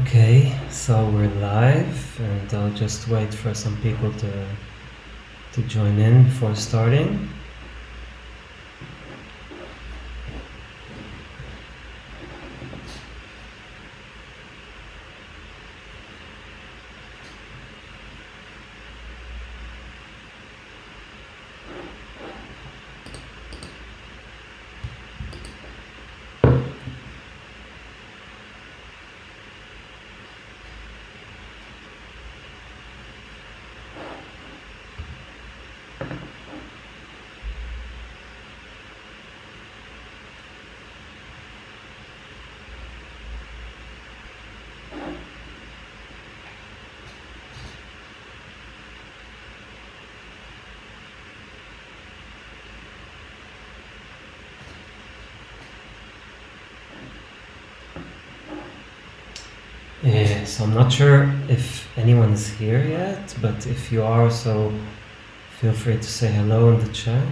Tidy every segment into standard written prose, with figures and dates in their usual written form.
Okay, so we're live, and I'll just wait for some people to join in before starting. So I'm not sure if anyone is here yet, but if you are, so feel free to say hello in the chat.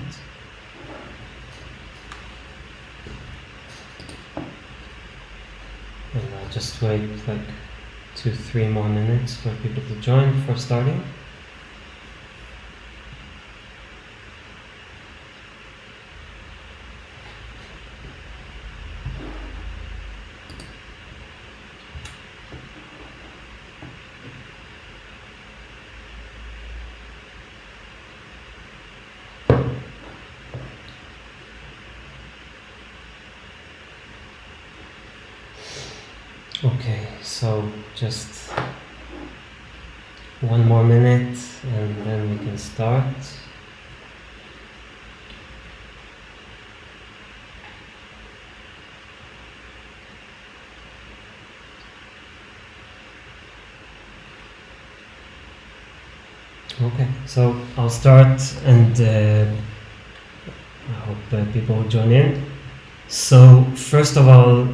And I'll just wait like 2-3 more minutes for people to join before starting. Okay, so just 1 more minute and then we can start. Okay, so I'll start, and I hope people will join in. So first of all,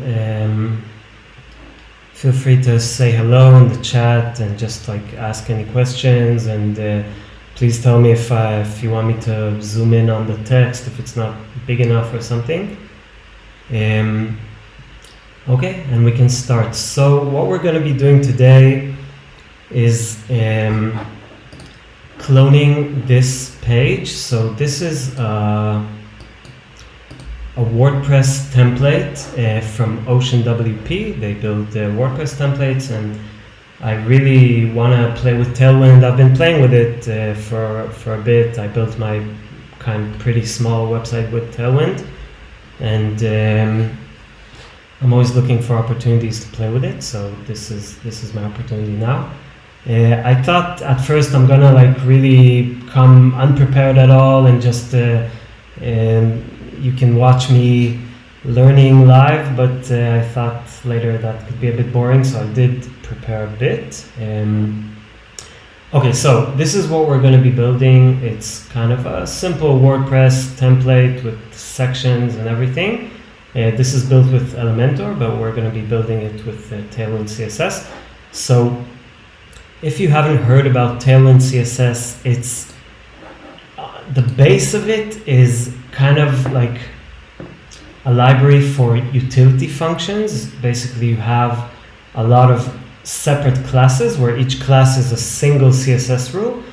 feel free to say hello in the chat and just like ask any questions, and please tell me if you want me to zoom in on the text, if it's not big enough or something. Okay, and we can start. So what we're going to be doing today is cloning this page. So this is a WordPress template from OceanWP. They build WordPress templates, and I really want to play with Tailwind. I've been playing with it for a bit. I built my kind of pretty small website with Tailwind, and I'm always looking for opportunities to play with it. So this is my opportunity now. I thought at first I'm gonna like really come unprepared at all and just you can watch me learning live, but I thought later that could be a bit boring, so I did prepare a bit. Okay, so this is what we're going to be building. It's kind of a simple WordPress template with sections and everything. This is built with Elementor, but we're going to be building it with Tailwind.css. So if you haven't heard about Tailwind.css, it's the base of it is kind of like a library for utility functions. Basically, you have a lot of separate classes where each class is a single CSS rule,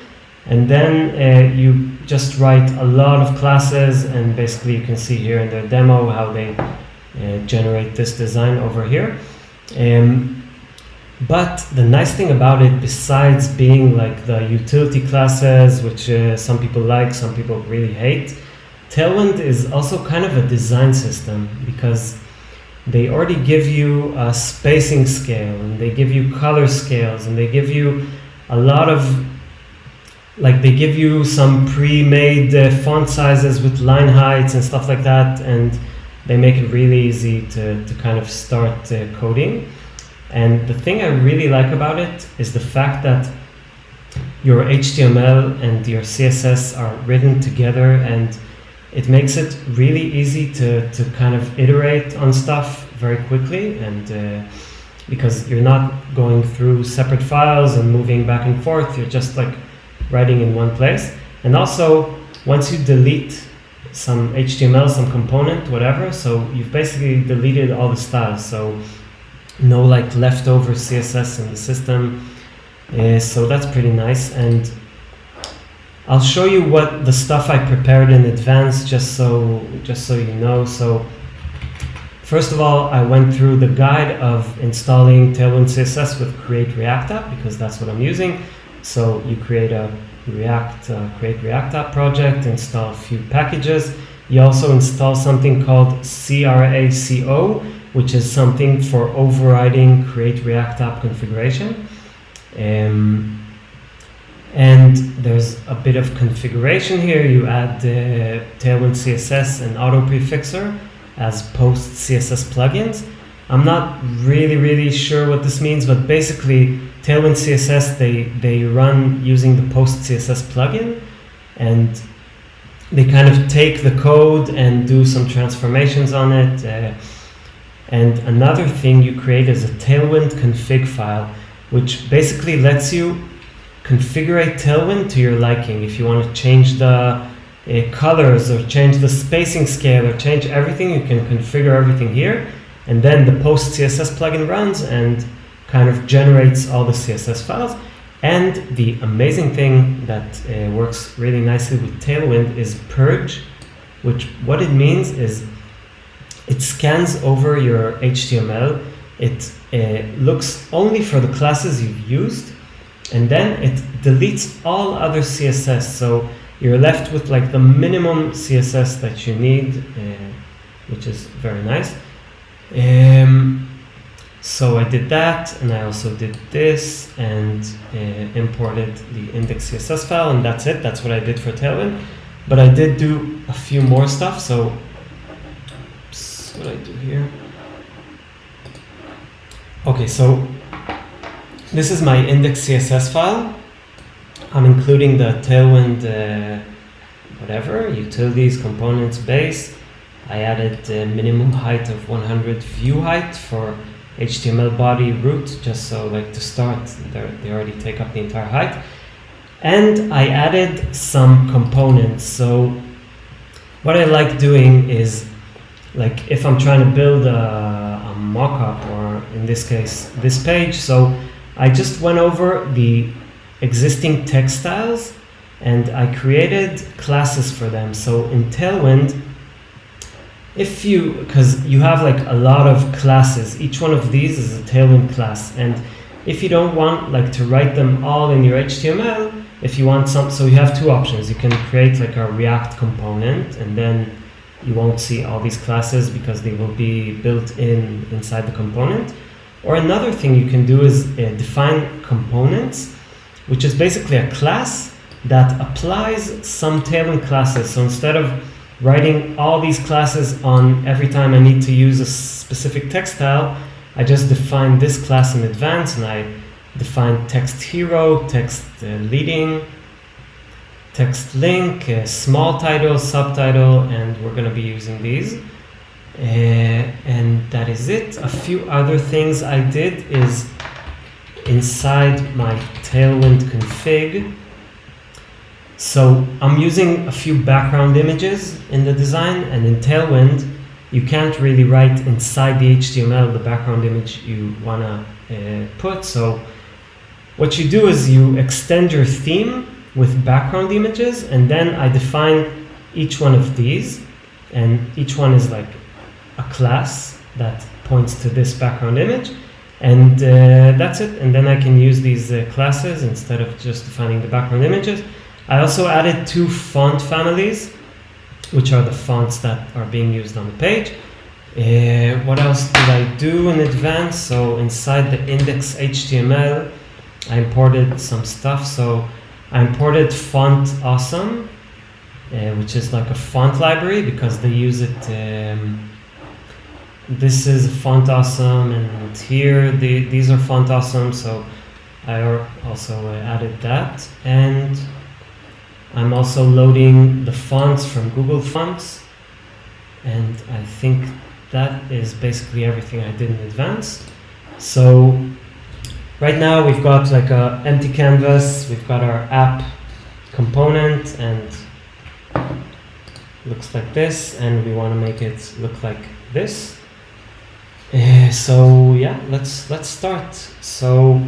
and then you just write a lot of classes, and basically you can see here in the demo how they generate this design over here. But the nice thing about it, besides being like the utility classes, which some people like, some people really hate, Tailwind is also kind of a design system, because they already give you a spacing scale, and they give you color scales, and they give you a lot of, like, they give you some pre-made font sizes with line heights and stuff like that, and they make it really easy to kind of start coding. And the thing I really like about it is the fact that your HTML and your CSS are written together, and it makes it really easy to kind of iterate on stuff very quickly, and because you're not going through separate files and moving back and forth, you're just like writing in one place. And also, once you delete some HTML, some component, whatever, so you've basically deleted all the styles. So no like leftover CSS in the system. So that's pretty nice. And I'll show you what the stuff I prepared in advance, just so you know. So first of all, I went through the guide of installing Tailwind CSS with Create React App, because that's what I'm using. So you create a Create React App project, install a few packages. You also install something called CRACO, which is something for overriding Create React App configuration. And there's a bit of configuration here. You add the Tailwind CSS and Auto Prefixer as post CSS plugins. I'm not really sure what this means, but basically Tailwind CSS, they run using the post CSS plugin, and they kind of take the code and do some transformations on it. And another thing you create is a Tailwind config file, which basically lets you configure Tailwind to your liking. If you want to change the colors or change the spacing scale or change everything, you can configure everything here. And then the post CSS plugin runs and kind of generates all the CSS files. And the amazing thing that works really nicely with Tailwind is purge, which what it means is it scans over your HTML. It looks only for the classes you've used, and then it deletes all other CSS. So you're left with like the minimum CSS that you need, which is very nice. So I did that, and I also did this, and imported the index CSS file, and that's it. That's what I did for Tailwind. But I did do a few more stuff. So oops, what I do here. Okay, so this is my index CSS file. I'm including the Tailwind whatever, utilities, components, base. I added the minimum height of 100 view height for HTML body root, just so like to start, they already take up the entire height. And I added some components. So what I like doing is, like if I'm trying to build a mock-up, or in this case, this page, so I just went over the existing text styles and I created classes for them. So in Tailwind, because you have like a lot of classes, each one of these is a Tailwind class, and if you don't want like to write them all in your HTML, if you want some, so you have two options. You can create like a React component, and then you won't see all these classes because they will be built inside the component. Or another thing you can do is define components, which is basically a class that applies some Tailwind classes. So instead of writing all these classes on every time I need to use a specific text style, I just define this class in advance, and I define text hero, text leading, text link, small title, subtitle, and we're going to be using these. And that is it. A few other things I did is inside my Tailwind config. So I'm using a few background images in the design, and in Tailwind you can't really write inside the HTML the background image you want to put. So what you do is you extend your theme with background images, and then I define each one of these, and each one is like a class that points to this background image, and that's it. And then I can use these classes instead of just defining the background images. I also added two font families, which are the fonts that are being used on the page. What else did I do in advance? So inside the index HTML, I imported some stuff. So I imported Font Awesome, which is like a font library because they use it. This is Font Awesome, and here these are Font Awesome. So I also added that, and I'm also loading the fonts from Google Fonts, and I think that is basically everything I did in advance. So right now we've got like a empty canvas, we've got our app component, and looks like this, and we want to make it look like this. So yeah, let's start. So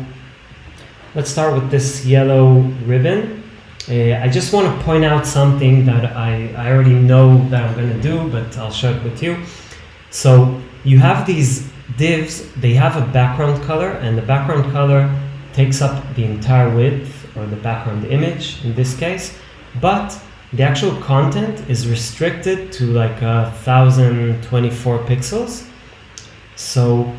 let's start with this yellow ribbon. I just want to point out something that I already know that I'm going to do, but I'll share it with you. So you have these divs, they have a background color, and the background color takes up the entire width, or the background image in this case, but the actual content is restricted to like 1024 pixels. So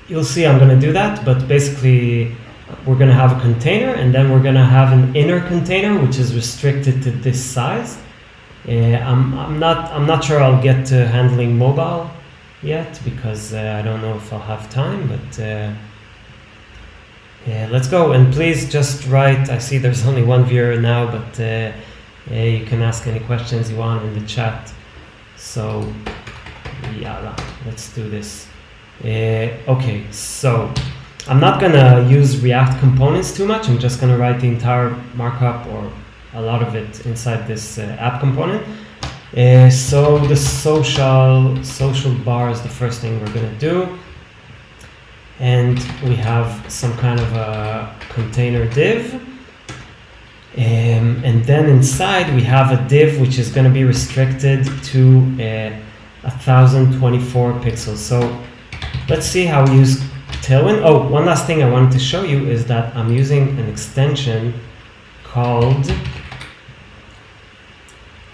you'll see I'm going to do that, but basically we're going to have a container, and then we're going to have an inner container which is restricted to this size. I'm not sure I'll get to handling mobile yet, because I don't know if I'll have time, but let's go. And please just write. I see there's only one viewer now, but you can ask any questions you want in the chat. So yalla, let's do this. Okay, so I'm not gonna use React components too much. I'm just gonna write the entire markup, or a lot of it, inside this app component. So the social bar is the first thing we're gonna do, and we have some kind of a container div, and then inside we have a div which is going to be restricted to 1024 pixels. So let's see how we use Tailwind. Oh, one last thing I wanted to show you is that I'm using an extension called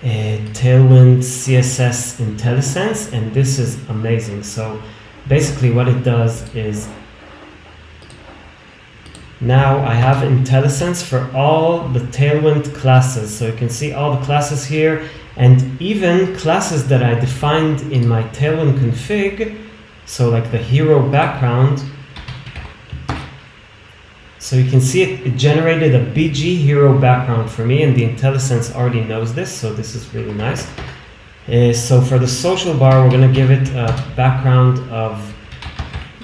Tailwind.css IntelliSense, and this is amazing. So basically what it does is, now I have IntelliSense for all the Tailwind classes. So you can see all the classes here, and even classes that I defined in my Tailwind config. So like the hero background. So you can see it generated a BG hero background for me, and the IntelliSense already knows this, so this is really nice. So for the social bar, we're going to give it a background of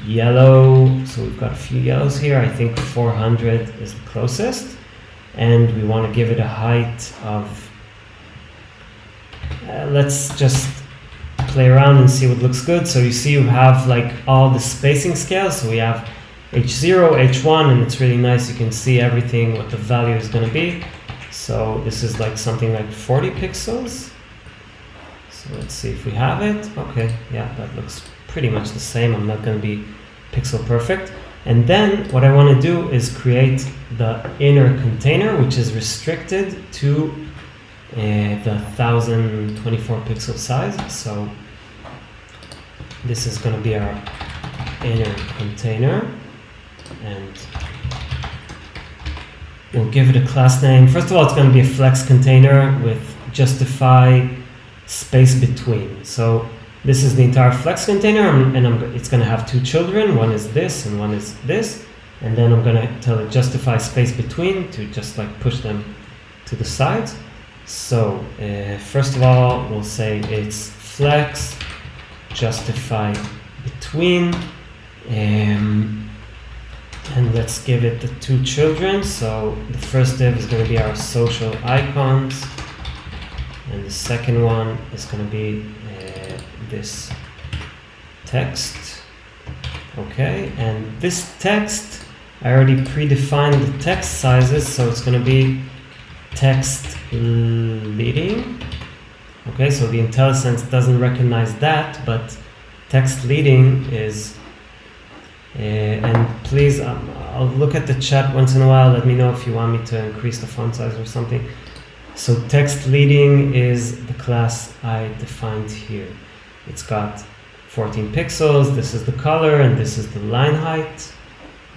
yellow. So we've got a few yellows here. I think 400 is the closest, and we want to give it a height of, let's just play around and see what looks good. So you see you have like all the spacing scales. So we have H0, H1, and it's really nice. You can see everything, what the value is going to be. So this is like something like 40 pixels. So let's see if we have it. Okay, yeah, that looks pretty much the same. I'm not going to be pixel perfect. And then what I want to do is create the inner container, which is restricted to the 1024 pixel size. So this is going to be our inner container, and we'll give it a class name. First of all, it's going to be a flex container with justify space between. So this is the entire flex container, and it's going to have two children. One is this and one is this, and then I'm going to tell it justify space between to just like push them to the sides. So first of all, we'll say it's flex justify between, and let's give it the two children. So the first div is going to be our social icons, and the second one is going to be this text. Okay, and this text, I already predefined the text sizes, so it's going to be text leading. Okay, so the IntelliSense doesn't recognize that, but text leading is, and please, I'll look at the chat once in a while. Let me know if you want me to increase the font size or something. So text leading is the class I defined here. It's got 14 pixels. This is the color, and this is the line height.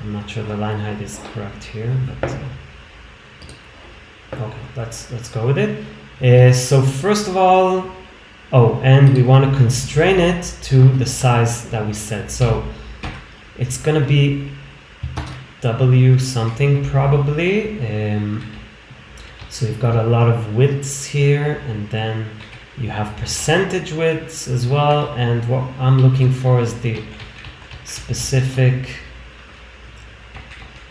I'm not sure the line height is correct here, but okay, let's go with it. So first of all, and we want to constrain it to the size that we set. So it's going to be W something probably. So we've got a lot of widths here, and then you have percentage widths as well. And what I'm looking for is the specific.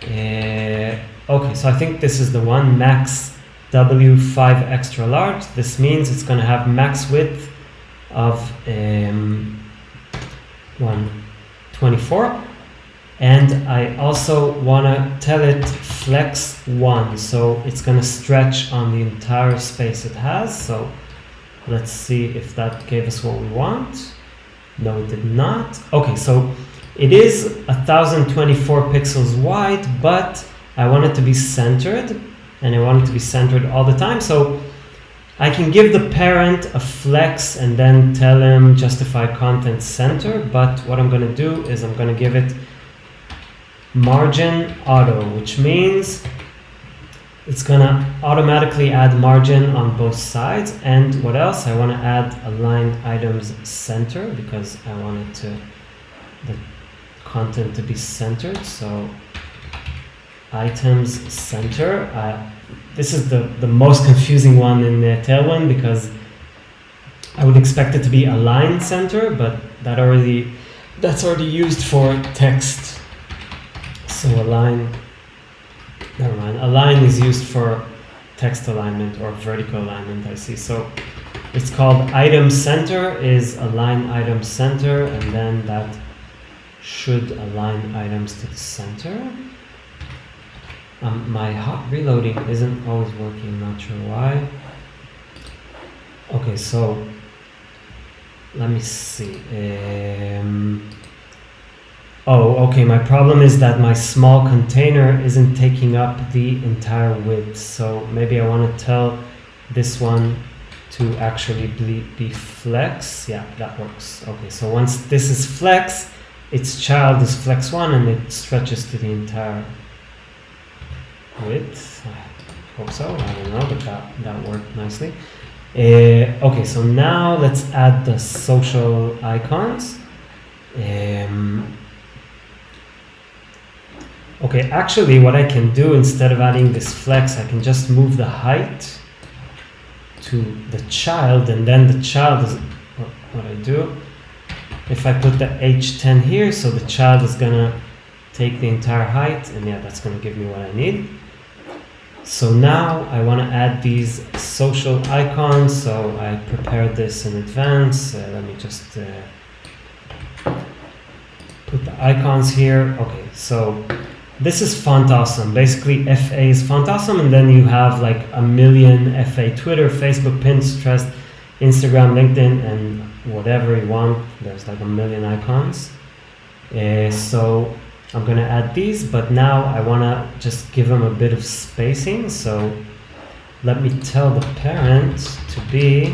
Okay, so I think this is the one, max W5 extra large. This means it's going to have max width of 1, 24. And I also want to tell it flex 1, so it's going to stretch on the entire space it has. So let's see if that gave us what we want. No, it did not. Okay, so it is 1024 pixels wide, but I want it to be centered, and I want it to be centered all the time. So I can give the parent a flex and then tell him justify content center, but what I'm going to do is I'm going to give it margin auto, which means it's gonna automatically add margin on both sides. And what else? I want to add aligned items center because I want the content to be centered. So items center. This is the most confusing one in the Tailwind because I would expect it to be align center, but that's already used for text. So align, never mind. Align is used for text alignment or vertical alignment, I see. So it's called item center is align item center, and then that should align items to the center. My hot reloading isn't always working, not sure why. Okay, so let me see. Oh, okay, my problem is that my small container isn't taking up the entire width. So maybe I want to tell this one to actually be flex. Yeah, that works. Okay, so once this is flex, its child is flex 1 and it stretches to the entire width. I hope so, I don't know, but that worked nicely. Okay, so now let's add the social icons. Okay, actually what I can do instead of adding this flex, I can just move the height to the child, and then the child is what I do. If I put the H10 here, so the child is gonna take the entire height, and yeah, that's gonna give me what I need. So now I want to add these social icons, so I prepared this in advance. Let me just put the icons here. Okay, so this is Font Awesome. Basically, FA is Font Awesome, and then you have like a million FA: Twitter, Facebook, Pinterest, Instagram, LinkedIn, and whatever you want. There's like a million icons. So I'm gonna add these, but now I wanna just give them a bit of spacing. So let me tell the parent to be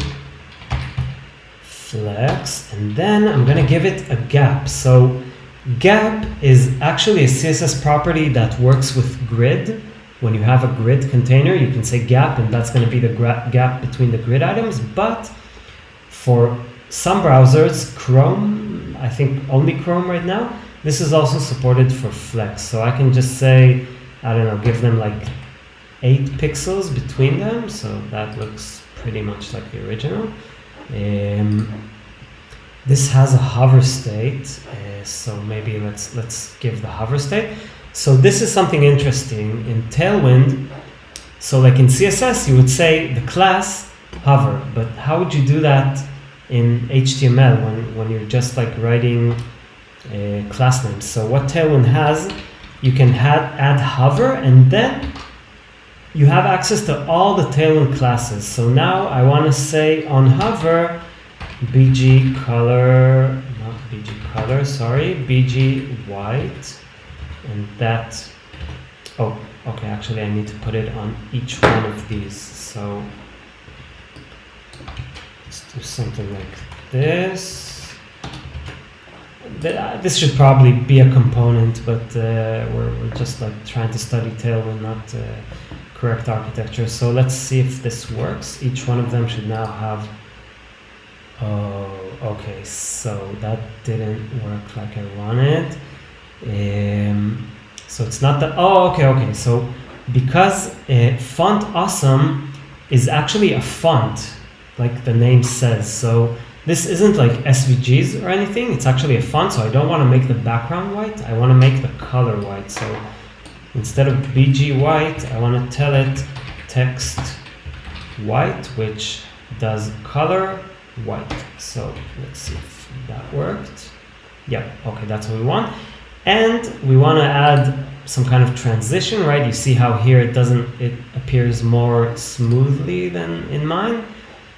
flex, and then I'm gonna give it a gap. So gap is actually a CSS property that works with grid. When you have a grid container, you can say gap, and that's going to be the gap between the grid items. But for some browsers, Chrome, I think only Chrome right now, this is also supported for flex. So I can just say, I don't know, give them like 8 pixels between them. So that looks pretty much like the original. This has a hover state, so maybe let's give the hover state. So this is something interesting in Tailwind. So like in CSS, you would say the class hover, but how would you do that in HTML when you're just like writing class names? So what Tailwind has, you can add hover, and then you have access to all the Tailwind classes. So now I want to say on hover, BG color, not BG color, sorry, BG white, and that, oh, okay, actually I need to put it on each one of these. So let's do something like this. This should probably be a component, but we're just like trying to study Tailwind, not correct architecture. So let's see if this works. Each one of them should now have. Oh, okay, so that didn't work like I wanted. So it's not the, oh, okay. So because Font Awesome is actually a font, like the name says. So this isn't like SVGs or anything. It's actually a font. So I don't want to make the background white. I want to make the color white. So instead of BG white, I want to tell it text white, which does color white. So let's see if that worked. Yeah, okay, that's what we want. And we want to add some kind of transition, right? You see how here it appears more smoothly than in mine.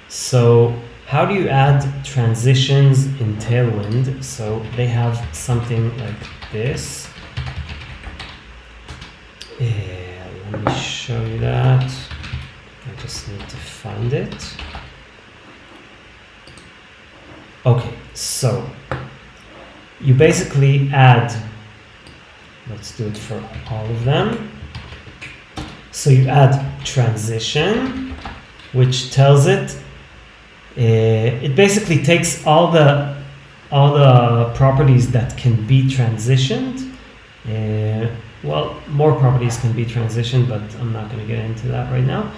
So how do you add transitions in Tailwind? So they have something like this. Let me show you that. I just need to find it. Okay, so you basically add, let's do it for all of them. So you add transition, which tells it, it basically takes all the properties that can be transitioned. Well, more properties can be transitioned, but I'm not going to get into that right now.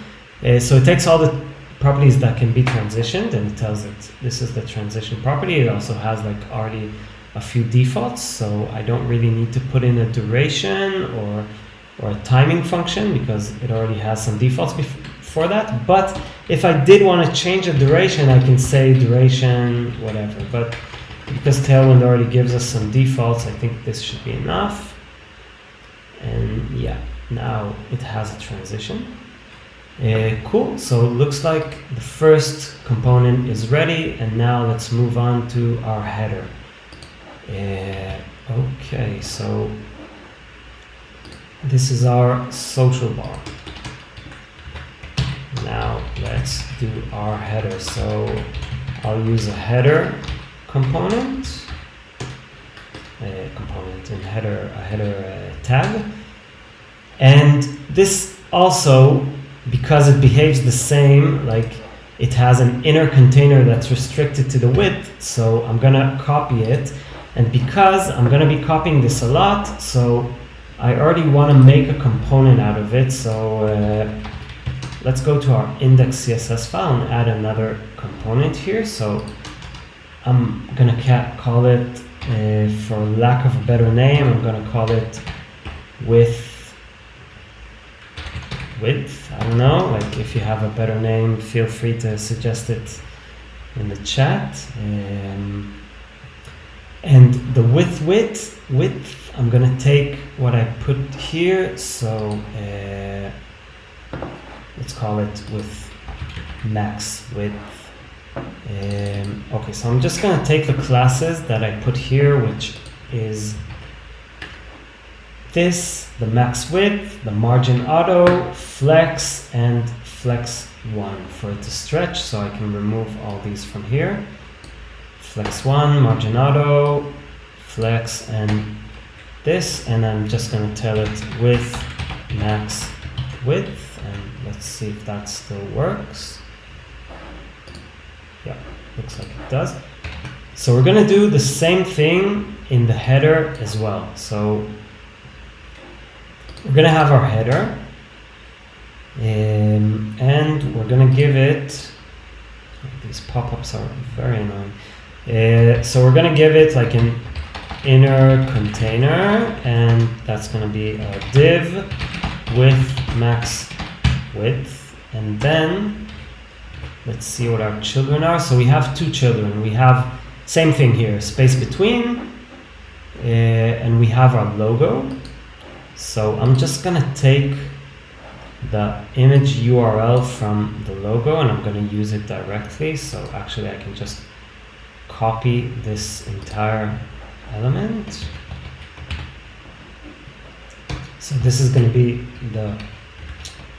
So it takes all the properties that can be transitioned and it tells it this is the transition property. It also has like already a few defaults, so I don't really need to put in a duration or a timing function because it already has some defaults for that. But if I did want to change a duration, I can say duration whatever. But because Tailwind already gives us some defaults, I think this should be enough. And yeah, now it has a transition. Cool, so it looks like the first component is ready, and now let's move on to our header. Okay, so this is our social bar. Now let's do our header. So I'll use a header component, in header, a header tag, and this also, because it behaves the same, like it has an inner container that's restricted to the width, so I'm gonna copy it. And because I'm gonna be copying this a lot, so I already wanna make a component out of it. So let's go to our index.css file and add another component here. So I'm gonna call it, for lack of a better name, I'm gonna call it width. I don't know, like if you have a better name, feel free to suggest it in the chat. And the width, I'm gonna take what I put here, so let's call it with max width. Okay, so I'm just gonna take the classes that I put here, which is this, the max width, the margin auto, flex, and flex 1 for it to stretch, so I can remove all these from here. Flex 1, margin auto, flex, and this, and I'm just going to tell it with max width, and let's see if that still works. Yeah, looks like it does. So we're going to do the same thing in the header as well. So we're going to have our header, and we're going to give it, these pop-ups are very annoying. So we're going to give it like an inner container, and that's going to be a div with max width. And then let's see what our children are. So we have two children. We have same thing here, space between, and we have our logo. So I'm just going to take the image URL from the logo and I'm going to use it directly. So actually I can just copy this entire element. So this is going to be the,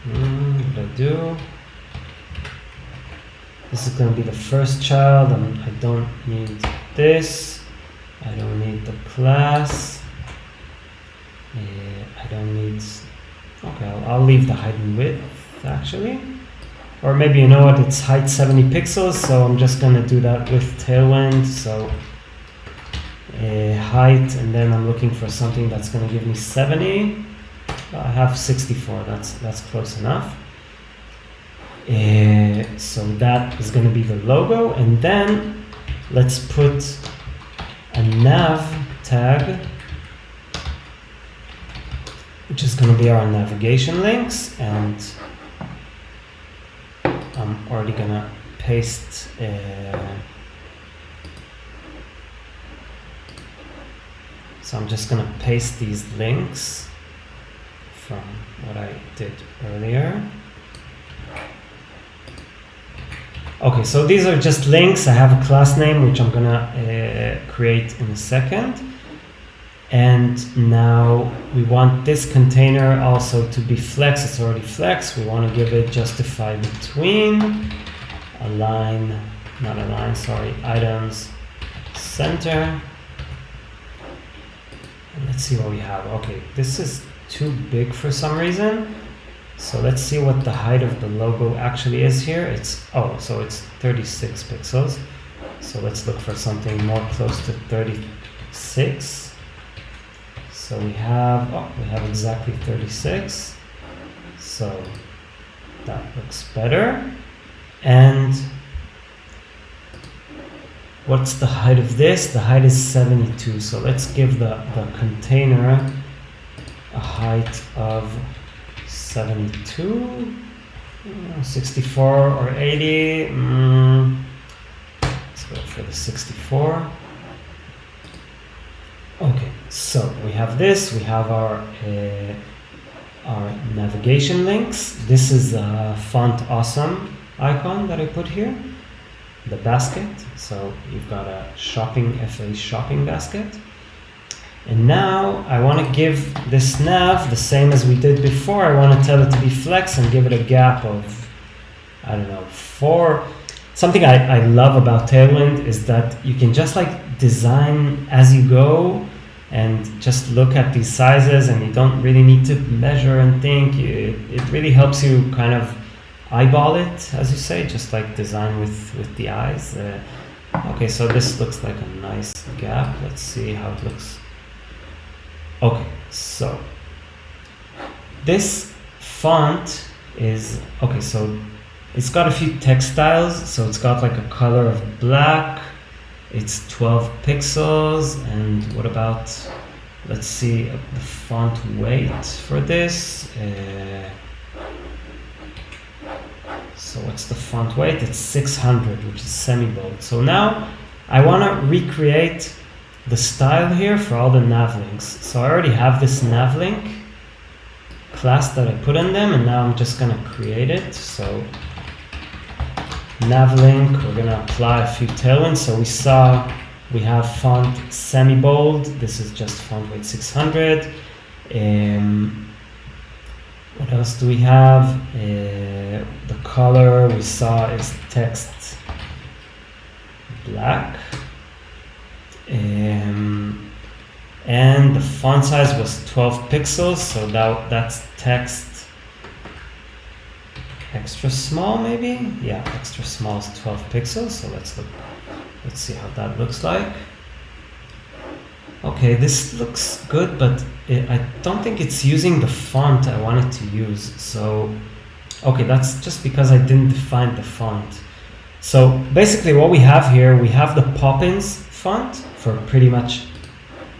what I do? This is going to be the first child, and I don't need this. I don't need the class. I don't need, okay, I'll leave the height and width actually. Or maybe, you know what, it's height 70 pixels, so I'm just going to do that with Tailwind. So height, and then I'm looking for something that's going to give me 70. I have 64, that's close enough. So that is going to be the logo, and then let's put a nav tag, which is going to be our navigation links, and I'm already going to paste So I'm just gonna paste these links from what I did earlier. Okay, so these are just links. I have a class name which I'm gonna create in a second. And now we want this container also to be flex. It's already flex. We want to give it justify between align, not align, sorry, items center. And let's see what we have. Okay, this is too big for some reason. So let's see what the height of the logo actually is here. So it's 36 pixels. So let's look for something more close to 36. So we have exactly 36. So that looks better. And what's the height of this? The height is 72. So let's give the container a height of 72, 64 or 80. Let's go for the 64. Okay, so we have this. We have our navigation links. This is a font awesome icon that I put here. The basket. So you've got a FA shopping basket. And now I want to give this nav the same as we did before. I want to tell it to be flex and give it a gap of, I don't know, 4. Something I love about Tailwind is that you can just like design as you go and just look at these sizes, and you don't really need to measure and think. It really helps you kind of eyeball it, as you say, just like design with the eyes. Okay, so this looks like a nice gap. Let's see how it looks. Okay, so this font is, okay, so it's got a few text styles. So it's got like a color of black. It's 12 pixels. And what about, let's see the font weight for this. So what's the font weight? It's 600, which is semi-bold. So now I want to recreate the style here for all the nav links. So I already have this nav link class that I put in them, and now I'm just gonna create it. So nav link, we're gonna apply a few tailwinds. So we have font semi-bold. This is just font weight 600. What else do we have? The color we saw is text black. And the font size was 12 pixels, so that's text extra small, maybe? Yeah, extra small is 12 pixels, so let's see how that looks like. Okay, this looks good, but I don't think it's using the font I wanted to use. So, okay, that's just because I didn't define the font. So basically what we have here, we have the Poppins font for pretty much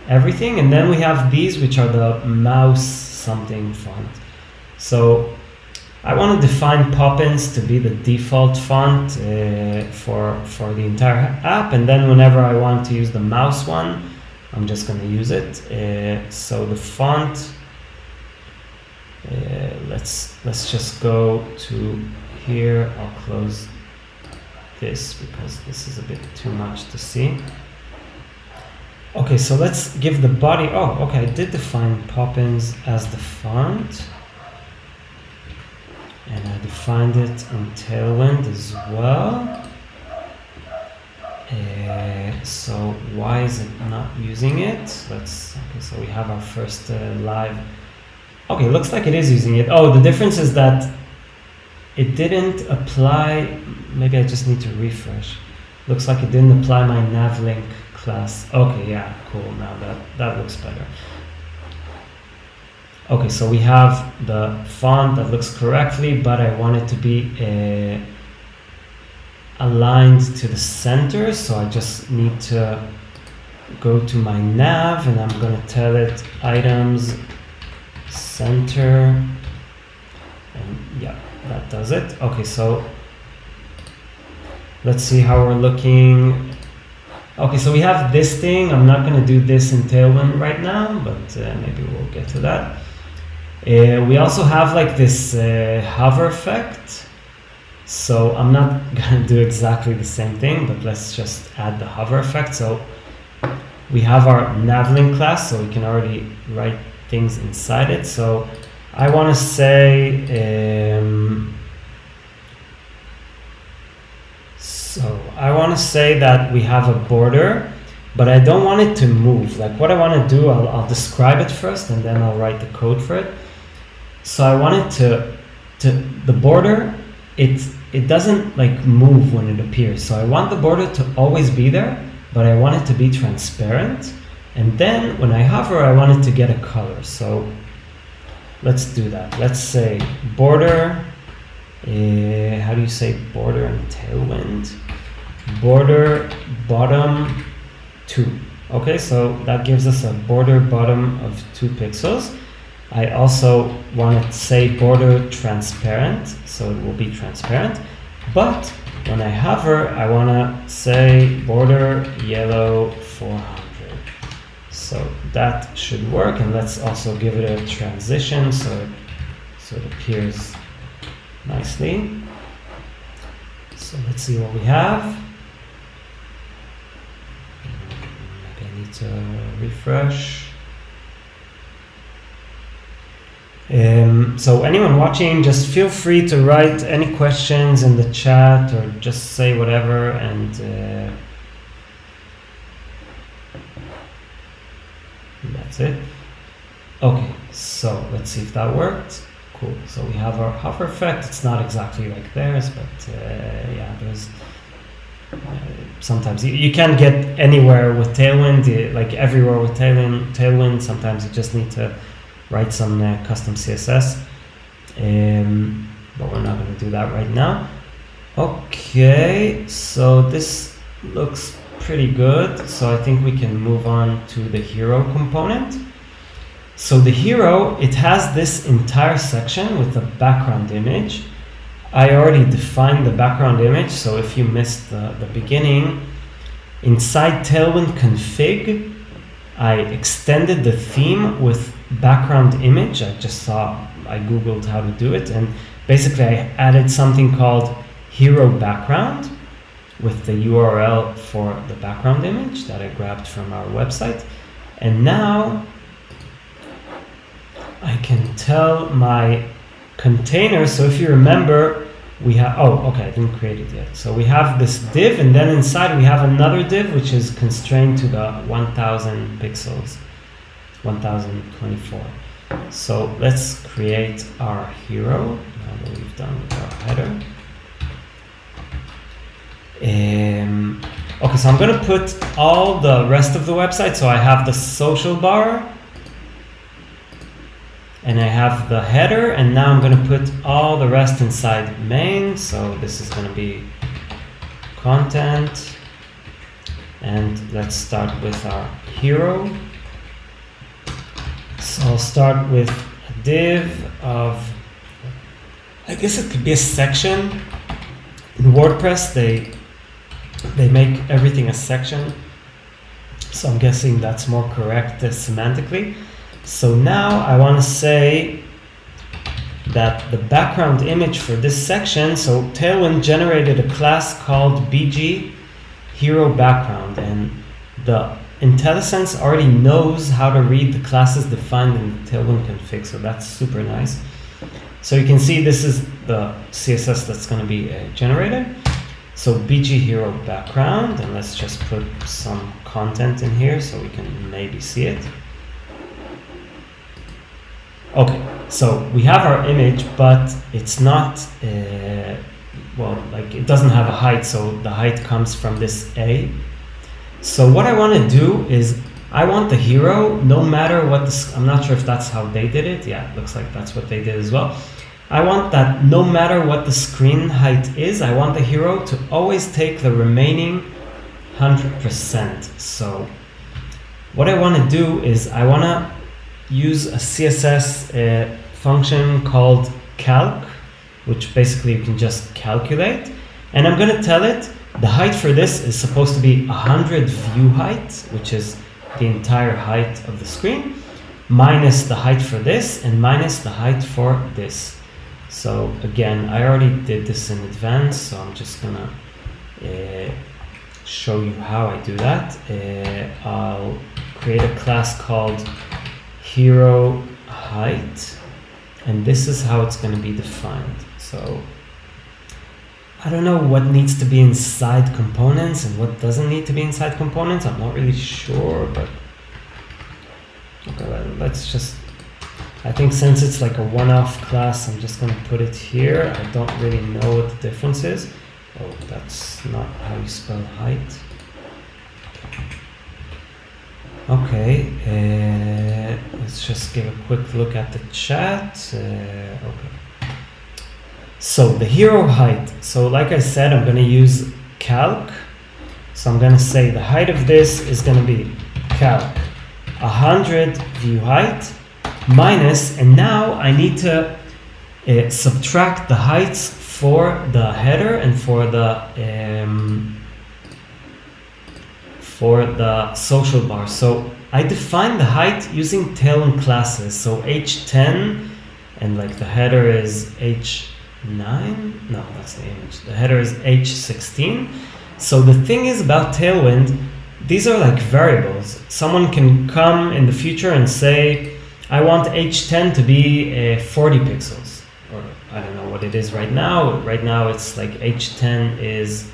everything, and then we have these, which are the mouse something font. So I want to define Poppins to be the default font for the entire app, and then whenever I want to use the mouse one, I'm just going to use it. So the font, let's just go to here. I'll close this because this is a bit too much to see. Okay, so let's give the body. Oh, okay, I did define Poppins as the font, and I defined it in Tailwind as well. So why is it not using it? Okay, so we have our first live. Okay, looks like it is using it. Oh, the difference is that it didn't apply. Maybe I just need to refresh. Looks like it didn't apply my navlink class. Okay, yeah, cool. Now that looks better. Okay, so we have the font that looks correctly, but I want it to be aligned to the center. So I just need to go to my nav, and I'm going to tell it items center, and yeah, that does it. Okay, so let's see how we're looking. Okay, so we have this thing. I'm not going to do this in Tailwind right now, but maybe we'll get to that. We also have like this hover effect. So I'm not going to do exactly the same thing, but let's just add the hover effect. So we have our navlink class, so we can already write things inside it. So I want to say, that we have a border, but I don't want it to move. Like what I want to do, I'll describe it first, and then I'll write the code for it. So I want it to the border. It doesn't like move when it appears. So I want the border to always be there, but I want it to be transparent. And then when I hover, I want it to get a color. So let's do that. Let's say border, how do you say border in Tailwind? Border bottom 2. Okay, so that gives us a border bottom of 2 pixels. I also want to say border transparent, so it will be transparent. But when I hover, I want to say border yellow 400. So that should work, and let's also give it a transition so it appears nicely. So let's see what we have. Maybe I need to refresh. So anyone watching, just feel free to write any questions in the chat or just say whatever, and that's it. Okay, so let's see if that worked. Cool. So we have our hover effect. It's not exactly like theirs, but yeah, there's sometimes you can't get anywhere with Tailwind, like everywhere with Tailwind. Sometimes you just need to write some custom CSS, but we're not going to do that right now. Okay, so this looks pretty good. So I think we can move on to the hero component. So the hero, it has this entire section with a background image. I already defined the background image, so if you missed the beginning, inside Tailwind config, I extended the theme with background image. I googled how to do it, and basically I added something called hero background with the URL for the background image that I grabbed from our website. And now I can tell my container. So if you remember, we have, I didn't create it yet. So we have this div, and then inside we have another div which is constrained to the 1000 pixels, 1024. So let's create our hero now that we've done with our header. Okay, so I'm going to put all the rest of the website. So I have the social bar, and I have the header, and now I'm going to put all the rest inside main. So this is going to be content, and let's start with our hero. So I'll start with a div of, I guess it could be a section. In WordPress, they make everything a section. So I'm guessing that's more correct semantically. So now I want to say that the background image for this section, so Tailwind generated a class called BG Hero Background, and the IntelliSense already knows how to read the classes defined in the Tailwind config, so that's super nice. So you can see this is the CSS that's going to be generated. So BG Hero Background, and let's just put some content in here so we can maybe see it. Okay, so we have our image, but it's not, well, like it doesn't have a height, so the height comes from this A. So what I want to do is, I want the hero, no matter what I'm not sure if that's how they did it. Yeah, it looks like that's what they did as well. I want that no matter what the screen height is, I want the hero to always take the remaining 100%. So what I want to do is I want to use a CSS function called calc, which basically you can just calculate. And I'm going to tell it The height for this is supposed to be 100 view height, which is the entire height of the screen, minus the height for this and minus the height for this. So again, I already did this in advance, so I'm just gonna show you how I do that. I'll create a class called hero height, and this is how it's going to be defined. So I don't know what needs to be inside components and what doesn't need to be inside components. I'm not really sure, but okay, let's just, I think since it's like a one-off class, I'm just going to put it here. I don't really know what the difference is. Oh, that's not how you spell height. Okay, let's just give a quick look at the chat. Okay. So the hero height. So like I said, I'm going to use calc. So I'm going to say the height of this is going to be calc 100 view height minus, and now I need to subtract the heights for the header and for the social bar. So I define the height using Tailwind classes. So h10, and like the header is h9. No, that's the image. The header is h16. So the thing is about Tailwind, these are like variables. Someone can come in the future and say, I want h10 to be 40 pixels. Or I don't know what it is right now. Right now it's like h10 is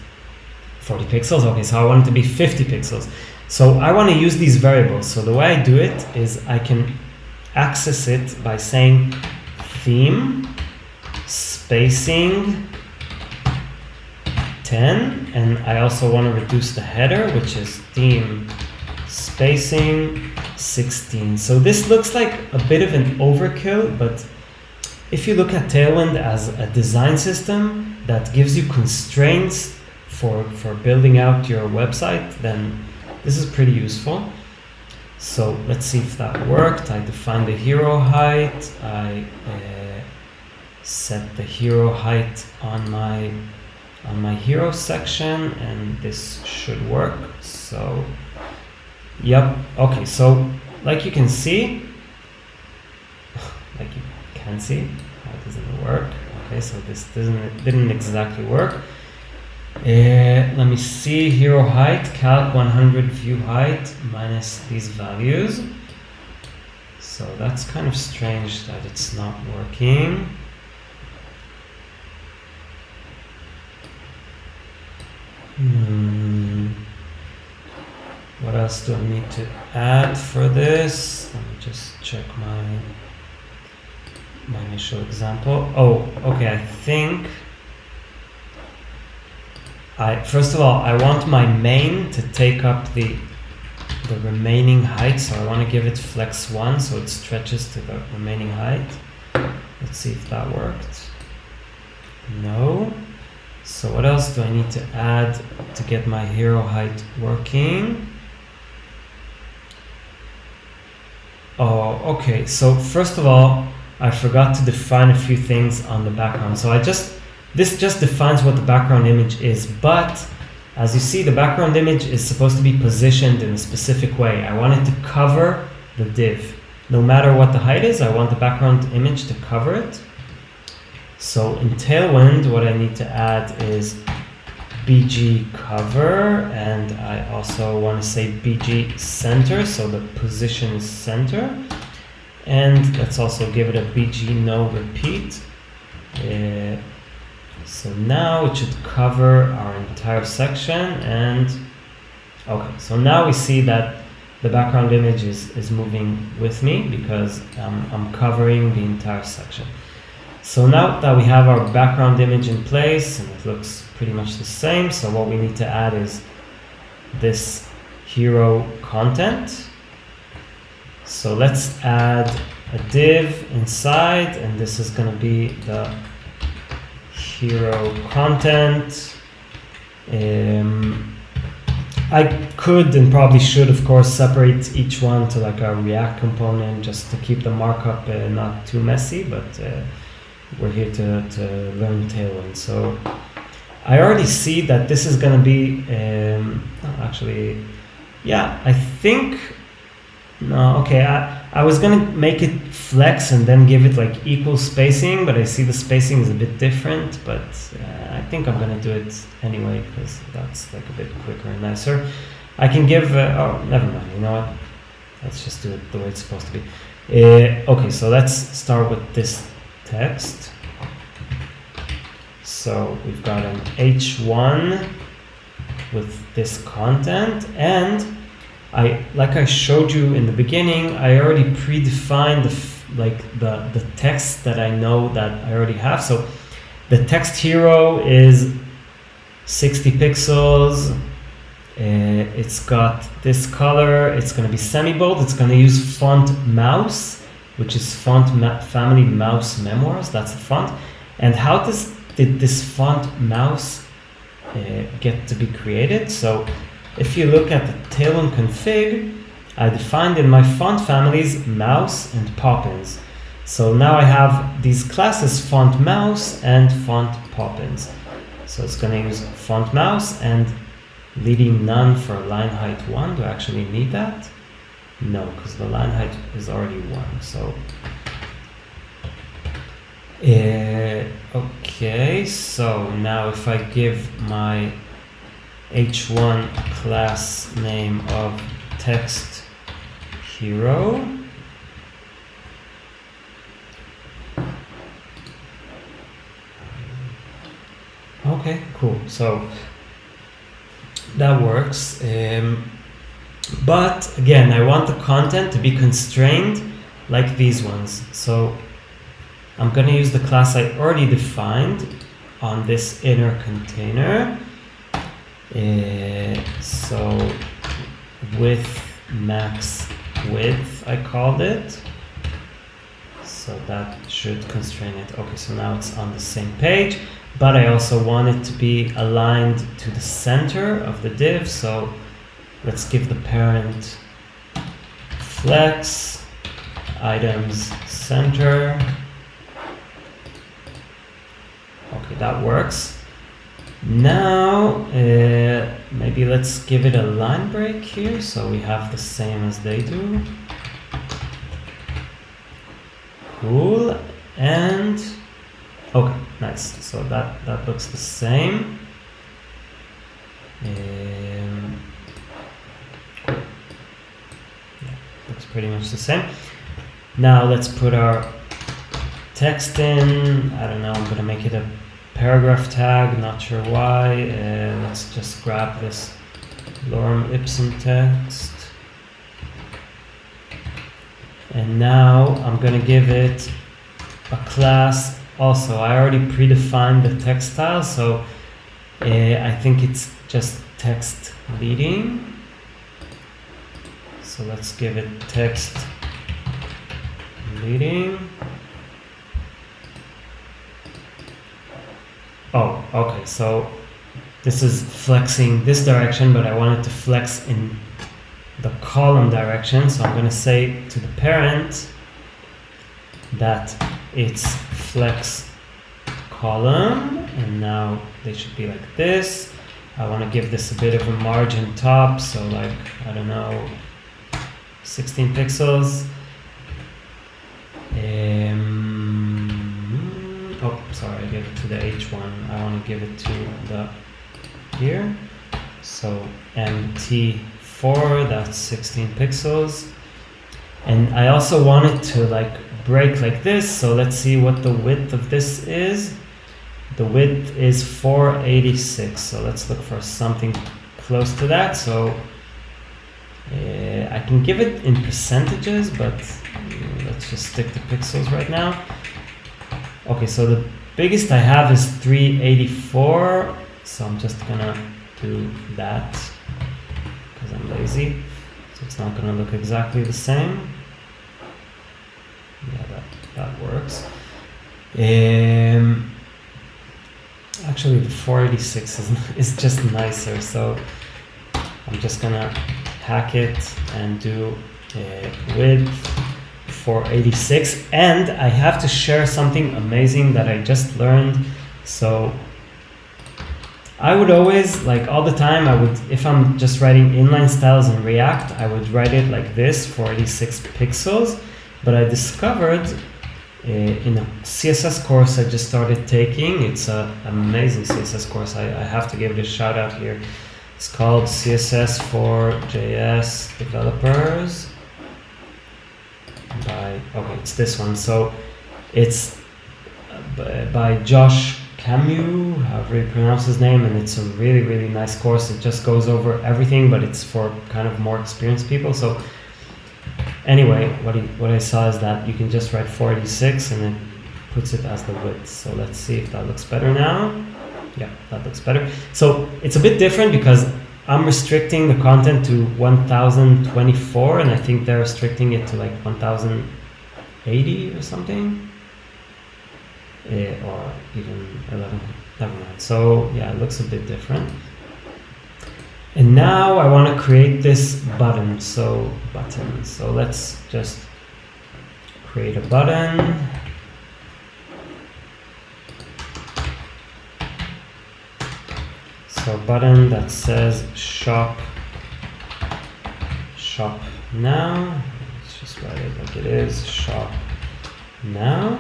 40 pixels. Okay, so I want it to be 50 pixels. So I want to use these variables. So the way I do it is I can access it by saying theme spacing 10, and I also want to reduce the header, which is theme spacing 16. So this looks like a bit of an overkill, but if you look at Tailwind as a design system that gives you constraints for building out your website, then this is pretty useful. So let's see if that worked. I defined the hero height. I set the hero height on my hero section, and this should work. So yep, okay, so like you can see, how does it work? Okay, so this didn't exactly work. Let me see, hero height, calc 100 view height minus these values. So that's kind of strange that it's not working. What else do I need to add for this? Let me just check my initial example. Oh, okay, I think first of all, I want my main to take up the remaining height, so I want to give it flex 1 so it stretches to the remaining height. Let's see if that worked. No. So what else do I need to add to get my hero height working? Oh, okay. So first of all, I forgot to define a few things on the background. So this just defines what the background image is, but as you see, the background image is supposed to be positioned in a specific way. I want it to cover the div. No matter what the height is, I want the background image to cover it. So in Tailwind, what I need to add is BG cover, and I also want to say BG center, so the position is center. And let's also give it a BG no repeat. So now it should cover our entire section, and okay, so now we see that the background image is moving with me because I'm covering the entire section. So now that we have our background image in place and it looks pretty much the same, so what we need to add is this hero content. So let's add a div inside, and this is going to be the hero content. I could and probably should, of course, separate each one to like a React component just to keep the markup not too messy, but we're here to learn Tailwind. So I already see that this is going to be, actually, yeah, I think, no, okay, I was going to make it flex and then give it like equal spacing, but I see the spacing is a bit different, but I think I'm going to do it anyway, because that's like a bit quicker and nicer. I can give, oh, never mind, you know what? Let's just do it the way it's supposed to be. Okay, so let's start with this text. So we've got an H1 with this content, and like I showed you in the beginning, I already predefined the text that I know that I already have. So the text hero is 60 pixels. It's got this color. It's going to be semi-bold. It's going to use font mouse, which is font family mouse memoirs. That's the font. And how did this font mouse get to be created? So if you look at the Tailwind config, I defined in my font families mouse and poppins. So now I have these classes font mouse and font poppins. So it's going to use font mouse and leading none for line height 1. Do I actually need that? No, because the line height is already 1. So okay, so now if I give my H1 class name of text hero, okay, cool. So that works. But again, I want the content to be constrained like these ones. So I'm going to use the class I already defined on this inner container. So width, max width, I called it. So that should constrain it. Okay, so now it's on the same page, but I also want it to be aligned to the center of the div. So let's give the parent flex, items center. Okay, that works. Now, maybe let's give it a line break here so we have the same as they do. Cool. And okay, nice. So that looks the same. Cool. Yeah, looks pretty much the same. Now let's put our text in. I don't know, I'm gonna make it a paragraph tag, not sure why. Let's just grab this lorem ipsum text. And now I'm gonna give it a class also. I already predefined the text style, so I think it's just text leading. So let's give it text leading. Oh, okay, so this is flexing this direction, but I want it to flex in the column direction. So I'm going to say to the parent that it's flex column, and now they should be like this. I want to give this a bit of a margin top, so like, I don't know, 16 pixels. Oh, sorry, I gave it to the H1. I want to give it to the here. So MT4, that's 16 pixels. And I also want it to like break like this. So let's see what the width of this is. The width is 486. So let's look for something close to that. So I can give it in percentages, but let's just stick to pixels right now. Okay, so the biggest I have is 384, so I'm just gonna do that because I'm lazy, so it's not gonna look exactly the same. Yeah, that works. Actually, the 486 is just nicer, so I'm just gonna hack it and do width 486, and I have to share something amazing that I just learned. So I would always, like all the time, if I'm just writing inline styles in React, I would write it like this, 46 pixels. But I discovered in a CSS course I just started taking, it's an amazing CSS course, I have to give it a shout out here. It's called CSS for JS Developers okay, it's this one. So it's by Josh Camus, however you pronounce his name, and it's a really, really nice course. It just goes over everything, but it's for kind of more experienced people. So anyway, what I saw is that you can just write 486 and it puts it as the width. So let's see if that looks better now. Yeah, that looks better. So it's a bit different because I'm restricting the content to 1024 and I think they're restricting it to like 1080 or something. Or even 11, never mind. So yeah, it looks a bit different. And now I want to create this button. So let's just create a button. So a button that says shop now. Let's just write it like it is, shop now.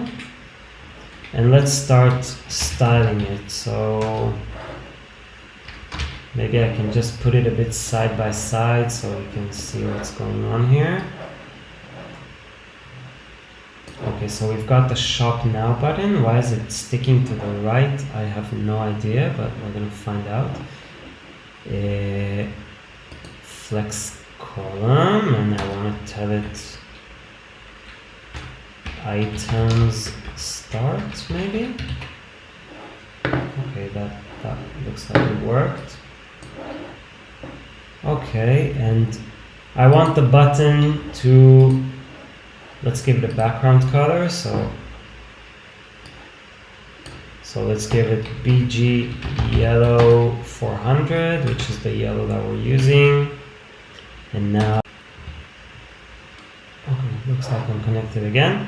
And let's start styling it. So maybe I can just put it a bit side by side so we can see what's going on here. Okay, so we've got the shop now button. Why is it sticking to the right? I have no idea, but we're gonna find out. Flex column, and I want to tell it items start, maybe. Okay, that looks like it worked. Okay, and I want the button to, let's give it a background color. So let's give it BG yellow 400, which is the yellow that we're using. And now, okay, looks like I'm connected again.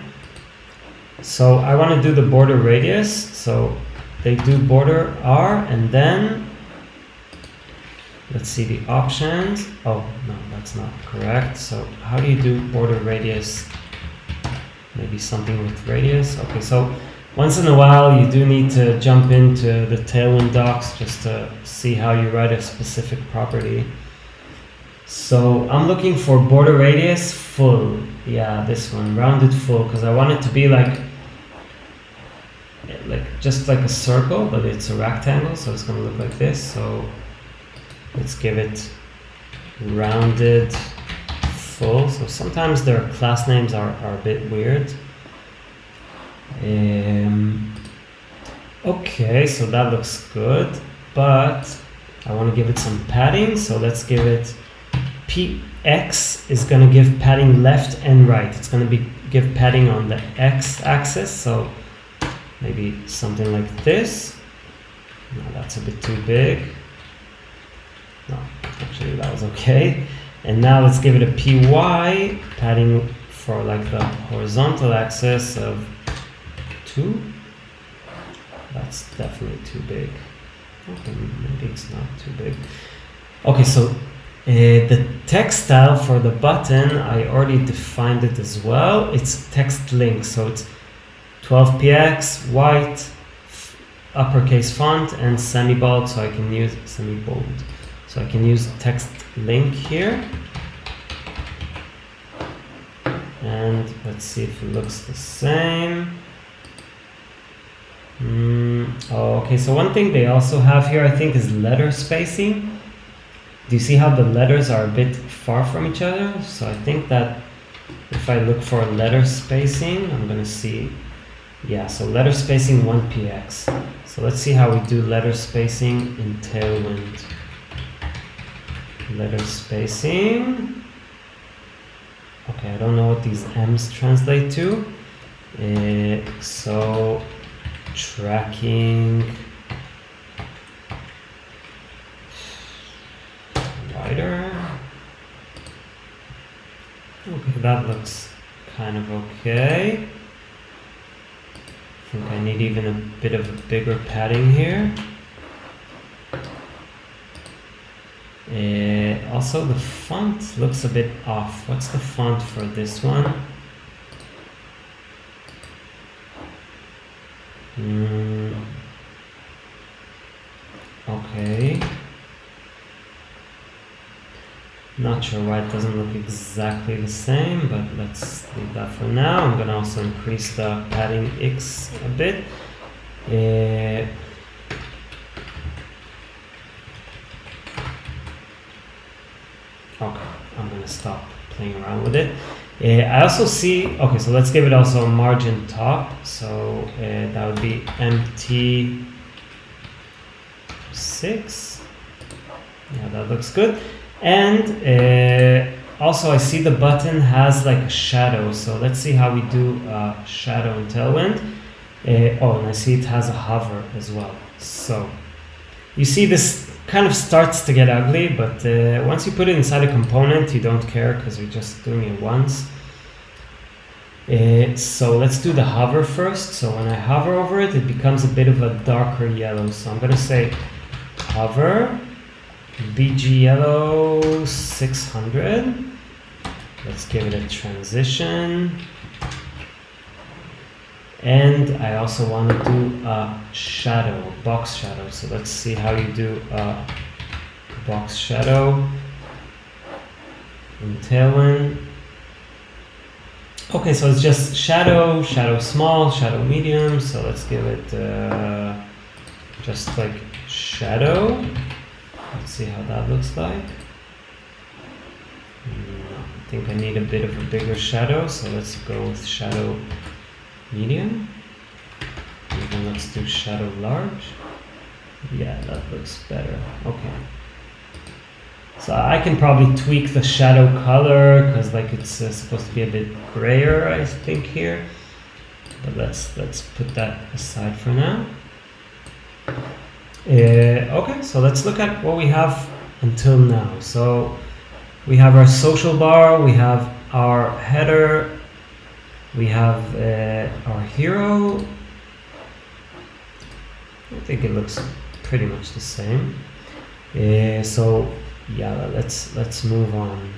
So I want to do the border radius. So they do border R, and then let's see the options. Oh, no, that's not correct. So how do you do border radius? Maybe something with radius. Okay, so once in a while you do need to jump into the Tailwind docs just to see how you write a specific property. So I'm looking for border radius full. Yeah, this one, rounded full, because I want it to be like just like a circle, but it's a rectangle, so it's going to look like this. So let's give it rounded full. So sometimes their class names are a bit weird. Okay, so that looks good, but I want to give it some padding. So let's give it PX is going to give padding left and right. It's going to give padding on the X axis. So maybe something like this. No, that's a bit too big. No, actually that was okay. And now let's give it a PY, padding for like the horizontal axis of 2. That's definitely too big. Okay, maybe it's not too big. Okay, so the text style for the button, I already defined it as well. It's text link, so it's 12px, white, uppercase font, and semi-bold, so I can use semi-bold. So I can use text link here. And let's see if it looks the same. Okay, so one thing they also have here, I think, is letter spacing. Do you see how the letters are a bit far from each other? So I think that if I look for letter spacing, I'm going to see, yeah, so letter spacing 1px. So let's see how we do letter spacing in Tailwind. Letter spacing. Okay, I don't know what these M's translate to. So tracking wider. Okay, that looks kind of okay. I think I need even a bit of a bigger padding here. Also, the font looks a bit off. What's the font for this one? Okay. Not sure why it doesn't look exactly the same, but let's leave that for now. I'm gonna also increase the padding X a bit. Okay, I'm gonna stop playing around with it. I also see, okay, so let's give it also a margin top. So that would be MT6. Yeah, that looks good. And also I see the button has like a shadow. So let's see how we do a shadow in Tailwind. Oh, and I see it has a hover as well. So you see this kind of starts to get ugly, but once you put it inside a component, you don't care because you're just doing it once. So let's do the hover first. So when I hover over it, it becomes a bit of a darker yellow. So I'm gonna say hover BG yellow 600. Let's give it a transition. And I also want to do a shadow, box shadow. So let's see how you do a box shadow in Tailwind. Okay, so it's just shadow, shadow small, shadow medium. So let's give it just like shadow. Let's see how that looks like. I think I need a bit of a bigger shadow, so let's go with shadow medium. Even let's do shadow large. Yeah, that looks better. Okay. So I can probably tweak the shadow color because like it's supposed to be a bit grayer, I think here. But let's put that aside for now. Okay, so let's look at what we have until now. So we have our social bar, we have our header, we have our hero. I think it looks pretty much the same. So yeah, let's move on.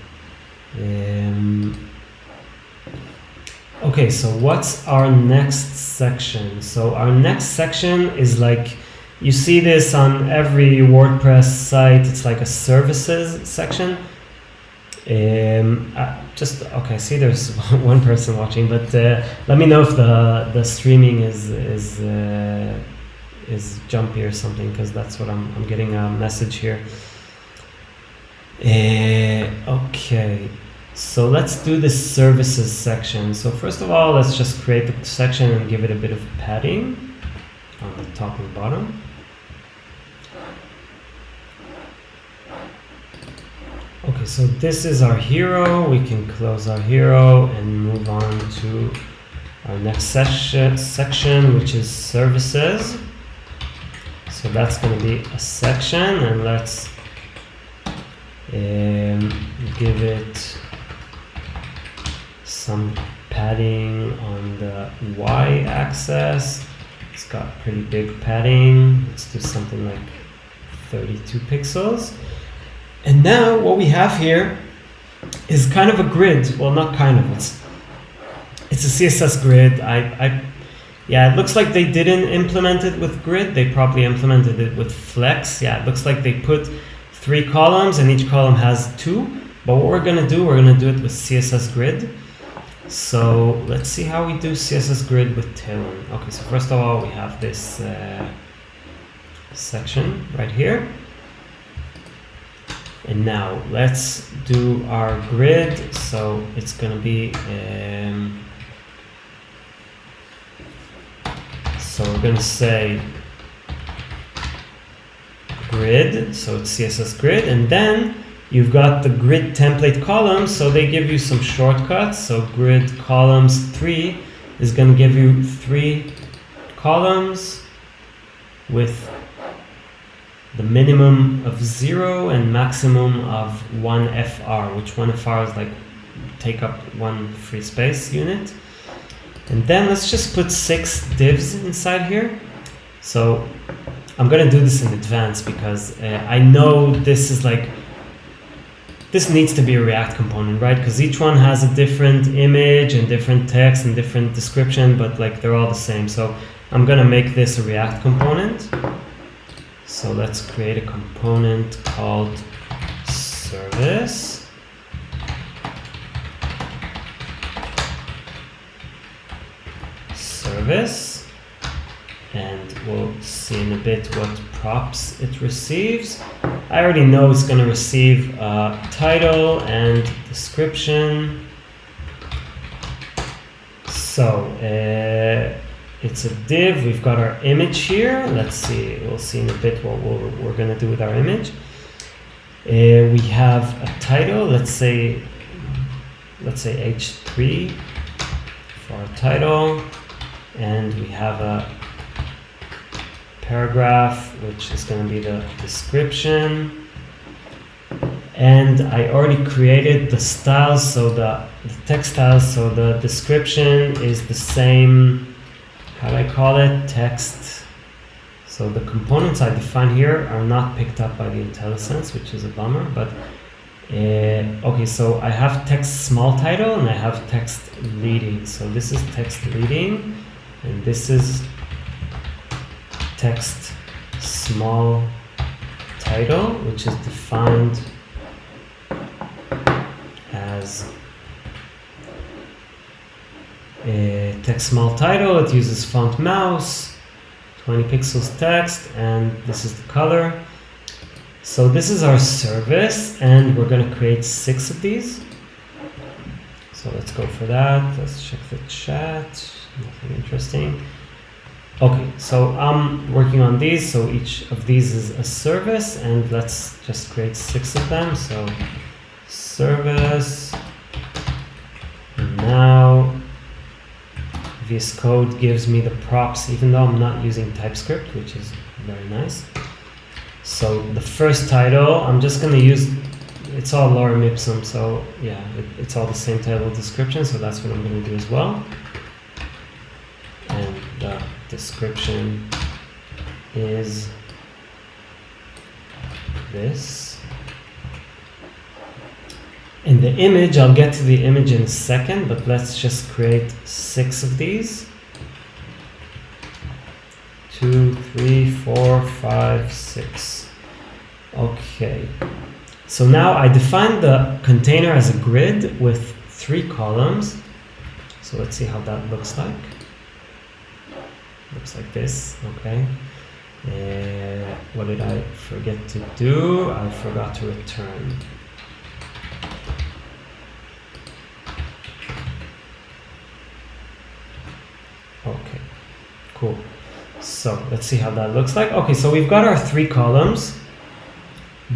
Okay, so what's our next section? So our next section is like, you see this on every WordPress site. It's like a services section. Okay, I see there's one person watching, but let me know if the streaming is jumpy or something, because that's what I'm getting a message here. Okay, so let's do the services section. So first of all, let's just create the section and give it a bit of padding on the top and bottom. Okay, so this is our hero. We can close our hero and move on to our next section, which is services. So that's going to be a section, and let's give it some padding on the y-axis. It's got pretty big padding. Let's do something like 32 pixels. And now what we have here is kind of a grid. Well, not kind of. It's a CSS grid. Yeah, it looks like they didn't implement it with grid. They probably implemented it with flex. Yeah, it looks like they put 3 columns and each column has 2. But what we're going to do it with CSS grid. So let's see how we do CSS grid with Tailwind. Okay, so first of all, we have this section right here. And now let's do our grid. So it's going to be, so we're going to say grid. So it's CSS grid. And then you've got the grid template columns. So they give you some shortcuts. So grid columns 3 is going to give you 3 columns with the minimum of 0 and maximum of 1 FR, which 1 FR is like take up 1 free space unit. And then let's just put 6 divs inside here. So I'm gonna do this in advance because I know this is like this needs to be a React component, right? Because each one has a different image and different text and different description, but like they're all the same. So I'm gonna make this a React component. So let's create a component called service. Service. And we'll see in a bit what props it receives. I already know it's going to receive a title and description. So it's a div. We've got our image here. Let's see. We'll see in a bit what we're going to do with our image. We have a title. Let's say H3 for our title, and we have a paragraph, which is going to be the description. And I already created the styles, so the text styles, so the description is the same, how do I call it, text. So the components I define here are not picked up by the IntelliSense, which is a bummer, but okay, so I have text small title and I have text leading. So this is text leading and this is text small title, which is defined as a text small title. It uses font mouse, 20 pixels text, and this is the color. So this is our service, and we're going to create 6 of these. So let's go for that. Let's check the chat. Nothing interesting. Okay, so I'm working on these, so each of these is a service, and let's just create 6 of them. So service, and now VS Code gives me the props, even though I'm not using TypeScript, which is very nice. So the first title, I'm just going to use, it's all lorem ipsum, so yeah, it's all the same title description, so that's what I'm going to do as well. And the description is this. In the image, I'll get to the image in a second, but let's just create 6 of these. 2, 3, 4, 5, 6. Okay. So now I defined the container as a grid with 3 columns. So let's see how that looks like. Looks like this, okay. What did I forget to do? I forgot to return. Okay, cool. So let's see how that looks like. Okay, so we've got our 3 columns,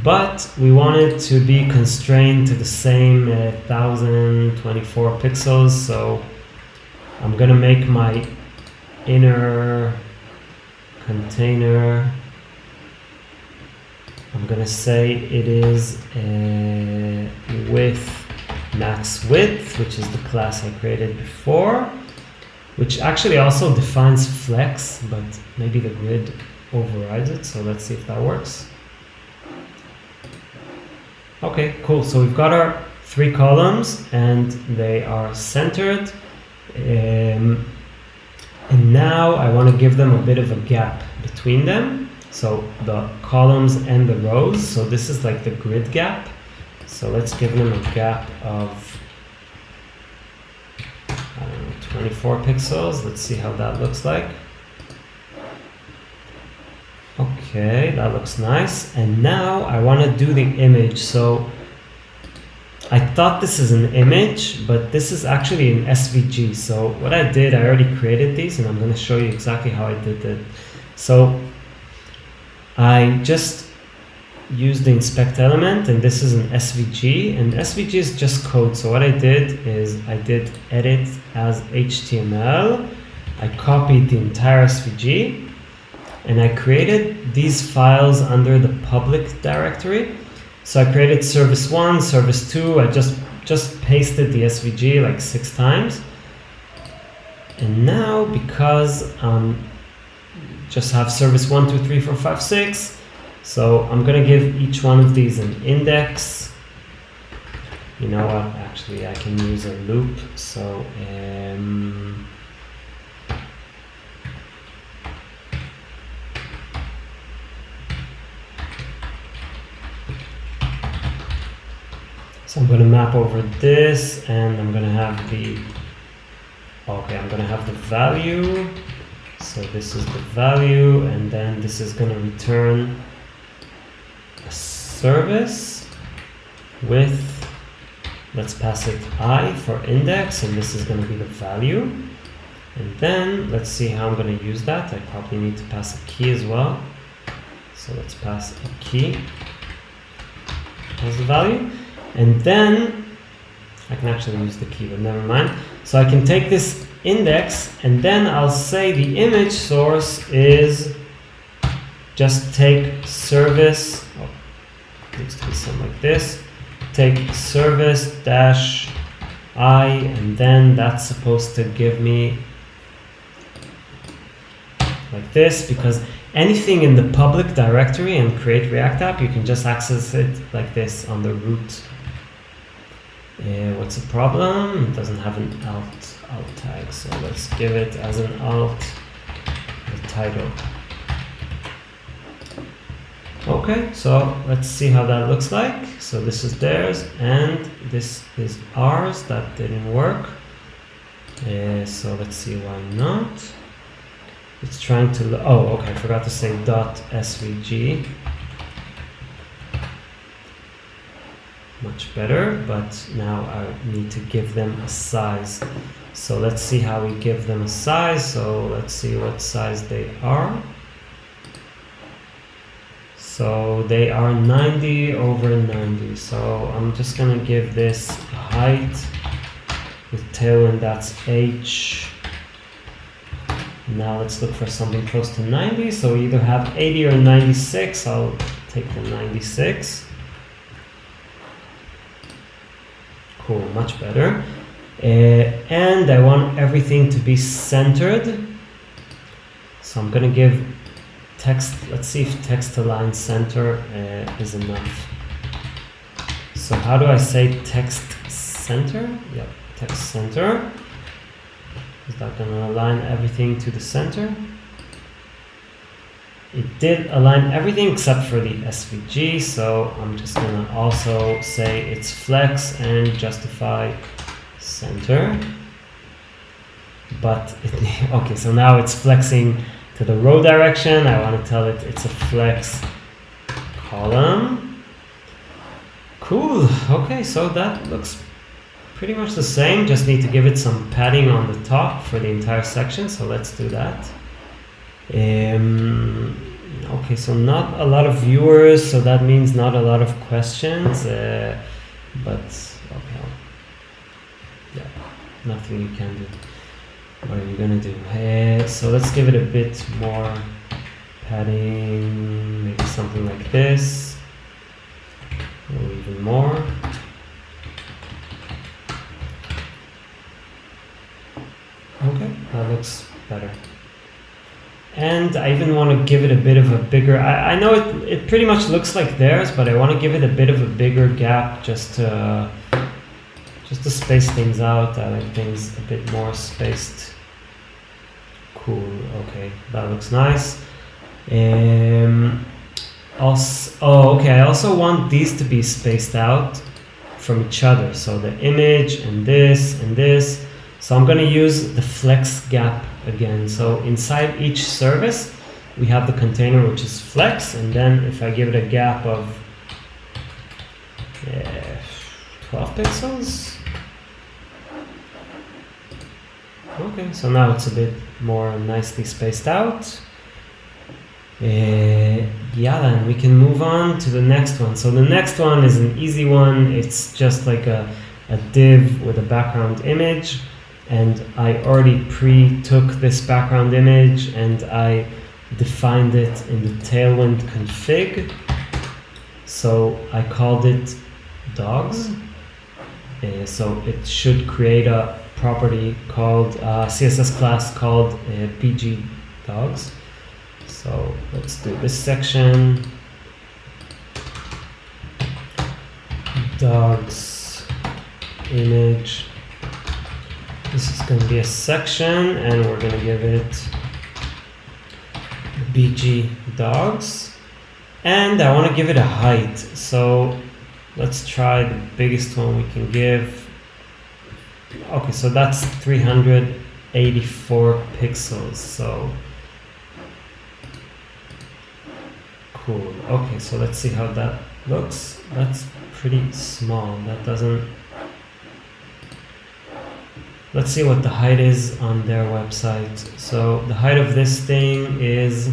but we want it to be constrained to the same 1024 pixels. So I'm gonna make my inner container, I'm gonna say it is with max width, which is the class I created before, which actually also defines flex, but maybe the grid overrides it. So let's see if that works. Okay, cool. So we've got our 3 columns and they are centered. And now I want to give them a bit of a gap between them. So the columns and the rows. So this is like the grid gap. So let's give them a gap of, I don't know, 24 pixels. Let's see how that looks like. Okay, that looks nice. And now I want to do the image. So I thought this is an image, but this is actually an SVG. So what I did, I already created these, and I'm going to show you exactly how I did it. So I just used the inspect element, and this is an SVG, and SVG is just code. So what I did is I did edit as HTML. I copied the entire SVG, and I created these files under the public directory. So I created service 1, service 2, I just pasted the SVG like 6 times. And now, because just have service 1, 2, 3, 4, 5, 6, so I'm gonna give each one of these an index. You know what? Actually, I can use a loop. So I'm going to map over this, and I'm going to have the I'm going to have the value. So this is the value, and then this is going to return a service with, let's pass it I for index, and this is going to be the value. And then let's see how I'm going to use that. I probably need to pass a key as well. So let's pass a key as the value. And then I can actually use the key, but never mind. So I can take this index, and then I'll say the image source is just take service. It needs to be something like this. Take service dash I, and then that's supposed to give me like this, because anything in the public directory and create React app, you can just access it like this on the root. What's the problem? It doesn't have an alt tag, so let's give it as an alt the title. Okay, so let's see how that looks like. So this is theirs, and this is ours. That didn't work. So let's see why not. It's trying to, okay, I forgot to say .svg. Much better, but now I need to give them a size. So let's see how we give them a size. So let's see what size they are. So they are 90 over 90. So I'm just gonna give this a height with Tailwind, that's h. Now let's look for something close to 90. So we either have 80 or 96. I'll take the 96. Cool, much better. And I want everything to be centered. So I'm going to give text, let's see if text align center is enough. So how do I say text center? Yep, text center. Is that going to align everything to the center? It did align everything except for the SVG, so I'm just going to also say it's flex and justify center. But, okay, so now it's flexing to the row direction. I want to tell it it's a flex column. Cool, okay, so that looks pretty much the same. Just need to give it some padding on the top for the entire section, so let's do that. Okay, so not a lot of viewers, so that means not a lot of questions, but okay, yeah, nothing you can do. What are you gonna do? So let's give it a bit more padding, maybe something like this, or even more. Okay, that looks better. And I even want to give it a bit of a bigger, I know it pretty much looks like theirs, but I want to give it a bit of a bigger gap just to space things out. I like things a bit more spaced. Cool, okay, that looks nice. Also, okay, I also want these to be spaced out from each other. So the image and this and this. So I'm going to use the flex gap again. So inside each service, we have the container which is flex, and then if I give it a gap of 12 pixels. Okay, so now it's a bit more nicely spaced out. Yeah, then we can move on to the next one. So the next one is an easy one. It's just like a div with a background image. And I already pre-took this background image and I defined it in the Tailwind config. So I called it dogs. So it should create a property called CSS class called PG dogs. So let's do this section. Dogs image. This is going to be a section, and we're going to give it BG dogs. And I want to give it a height. So let's try the biggest one we can give. Okay, so that's 384 pixels. So cool. Okay, so let's see how that looks. That's pretty small. That doesn't. Let's see what the height is on their website. So the height of this thing is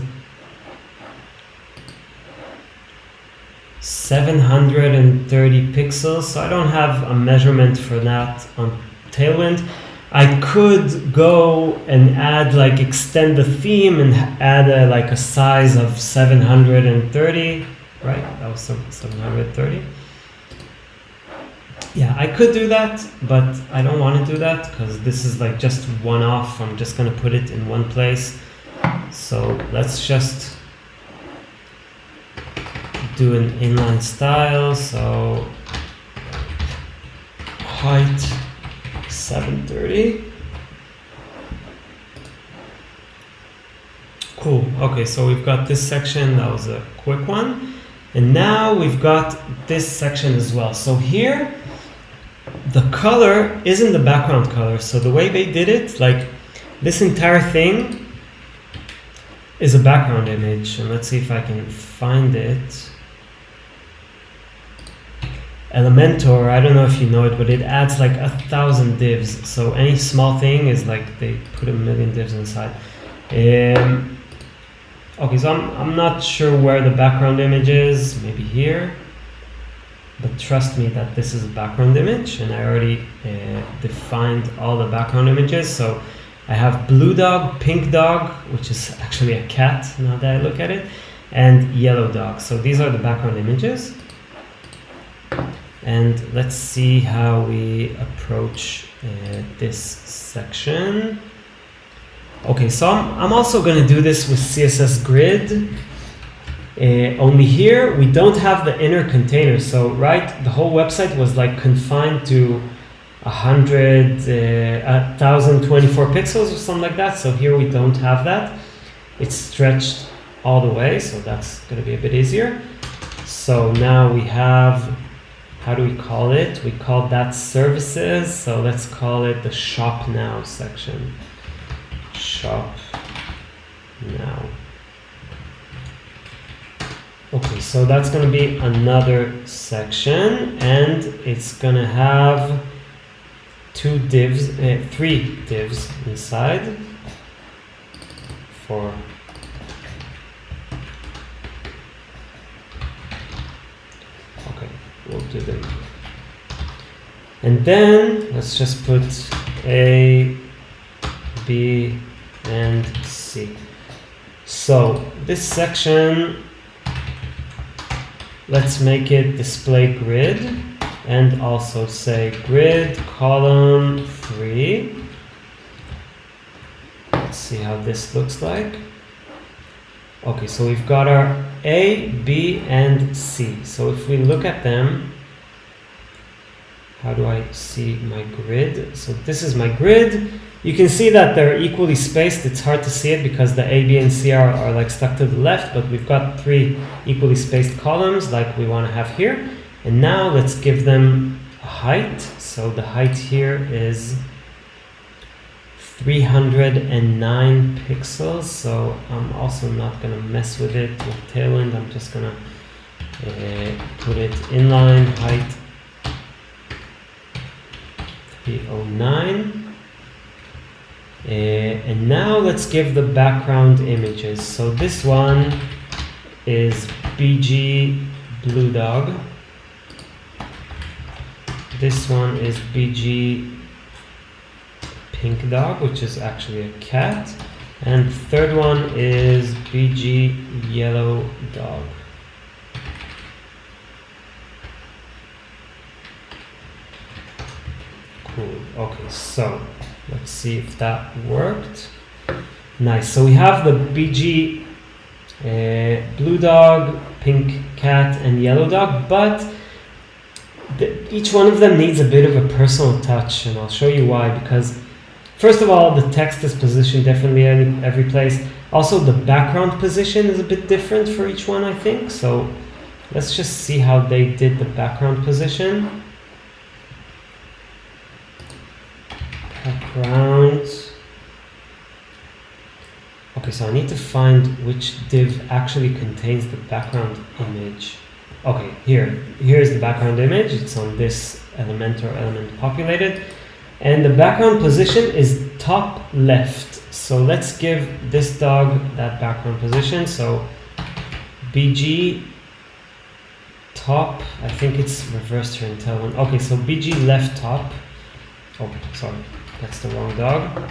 730 pixels. So I don't have a measurement for that on Tailwind. I could go and add, like, extend the theme and add a size of 730, right? That was 730. Yeah, I could do that, but I don't want to do that because this is like just one off. I'm just going to put it in one place. So let's just do an inline style. So height 730. Cool. Okay, so we've got this section. That was a quick one. And now we've got this section as well. So here, the color isn't the background color. So the way they did it, like this entire thing is a background image. And let's see if I can find it. Elementor, I don't know if you know it, but it adds like 1,000 divs. So any small thing is like they put 1,000,000 divs inside. Okay, so I'm not sure where the background image is, maybe here. But trust me that this is a background image, and I already defined all the background images. So I have blue dog, pink dog, which is actually a cat now that I look at it, and yellow dog. So these are the background images. And let's see how we approach this section. Okay, so I'm also going to do this with CSS Grid. Only here we don't have the inner container. So right, the whole website was like confined to 1024 pixels or something like that. So here we don't have that. It's stretched all the way, so that's going to be a bit easier. So now we have, how do we call it? We call that services. So let's call it the Shop Now section. Shop Now. Okay, so that's going to be another section, and it's going to have three divs inside for okay, we'll do them. And then let's just put A, B, and C. So this section, let's make it display grid and also say grid column 3. Let's see how this looks like. Okay, so we've got our A, B, and C. So if we look at them, how do I see my grid? So this is my grid. You can see that they're equally spaced. It's hard to see it because the A, B, and C are like stuck to the left, but we've got 3 equally spaced columns like we want to have here. And now let's give them a height. So the height here is 309 pixels. So I'm also not going to mess with it with Tailwind. I'm just going to put it inline height 309. And now let's give the background images. So this one is BG Blue Dog. This one is BG Pink Dog, which is actually a cat. And the third one is BG Yellow Dog. Cool. Okay, so let's see if that worked. Nice. So we have the BG blue dog, pink cat, and yellow dog, but each one of them needs a bit of a personal touch, and I'll show you why. Because first of all, the text is positioned differently in every place. Also, the background position is a bit different for each one, I think. So let's just see how they did the background position. Background. Okay, so I need to find which div actually contains the background image. Okay, here's the background image. It's on this element or element populated. And the background position is top left. So let's give this dog that background position. So BG top, I think it's reversed here in Tailwind. Okay, so BG left top. Oh, sorry, that's the wrong dog.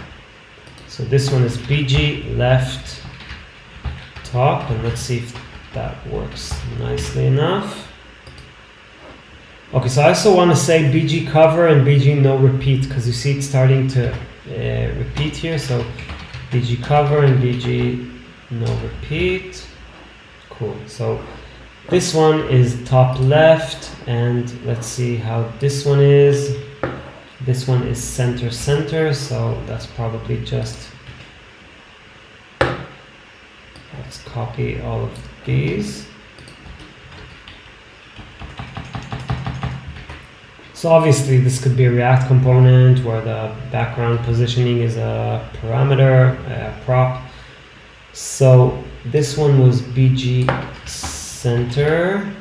So this one is BG left top, and let's see if that works nicely enough. Okay, so I also want to say BG cover and BG no repeat, because you see it's starting to repeat here. So BG cover and BG no repeat. Cool. So this one is top left, and let's see how this one is. This one is center center, so that's probably just, let's copy all of these. So obviously this could be a React component where the background positioning is a parameter, a prop. So this one was BG center.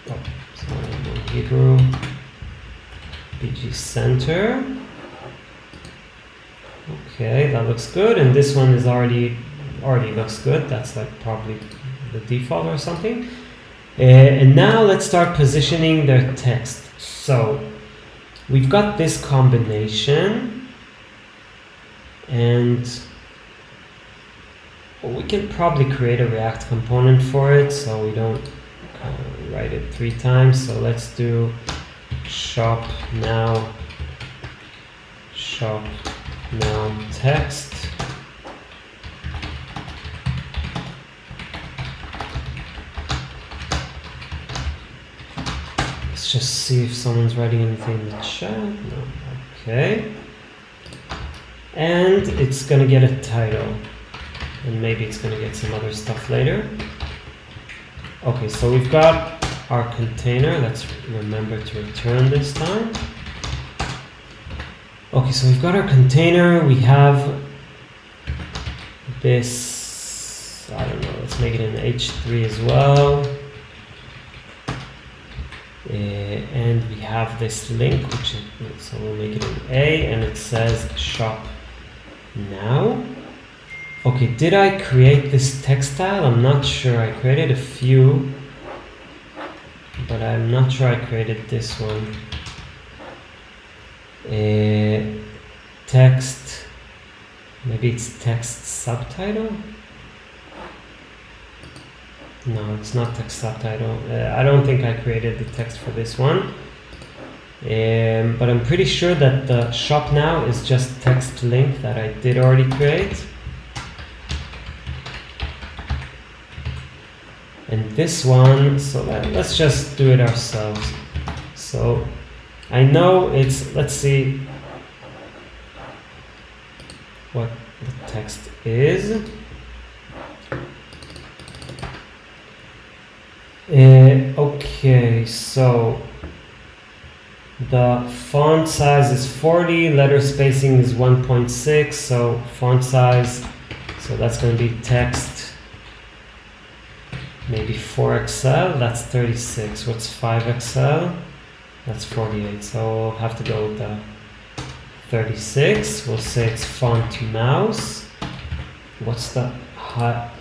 Oh, sorry, in Hebrew. BG center. Okay, that looks good. And this one is already looks good. That's like probably the default or something. And now let's start positioning their text. So we've got this combination, and we can probably create a React component for it so we don't write it 3 times. So let's do shop now text. Let's just see if someone's writing anything in the chat. No. Okay. And it's gonna get a title. And maybe it's gonna get some other stuff later. Okay, so we've got our container. Let's remember to return this time. Okay, so we've got our container. We have this, I don't know, let's make it an H3 as well. And we have this link, so we'll make it an A, and it says shop now. Okay, did I create this text style? I'm not sure. I created a few, but I'm not sure I created this one. Text, maybe it's text subtitle? No, it's not text subtitle. I don't think I created the text for this one. But I'm pretty sure that the shop now is just text link that I did already create. And this one, so let's just do it ourselves. So I know it's, let's see what the text is. Okay, so the font size is 40, letter spacing is 1.6, so font size, so that's going to be text, maybe 4XL, that's 36. What's 5XL? That's 48, so we'll have to go with the 36. We'll say it's font mouse. What's the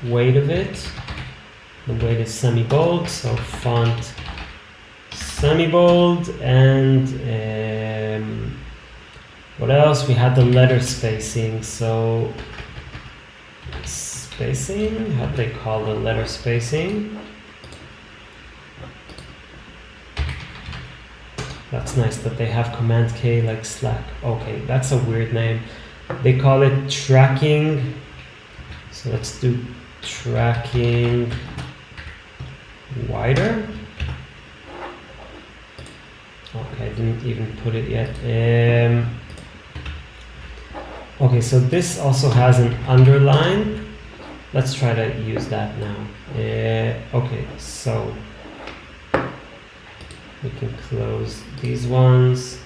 weight of it? The weight is semi-bold, so font semi-bold. And what else? We had the letter spacing. So spacing, how do they call the letter spacing? That's nice that they have Command K like Slack. Okay, that's a weird name. They call it tracking. So let's do tracking wider. Okay, I didn't even put it yet. Okay, so this also has an underline. Let's try to use that now. Okay, so we can close these ones.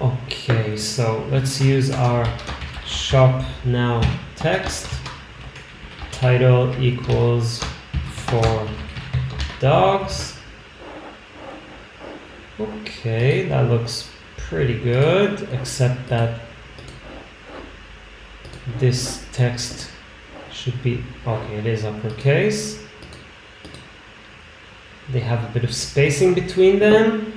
Okay, so let's use our shop now text. Title equals for dogs. Okay, that looks pretty good, except that this text should be, okay, it is uppercase. They have a bit of spacing between them.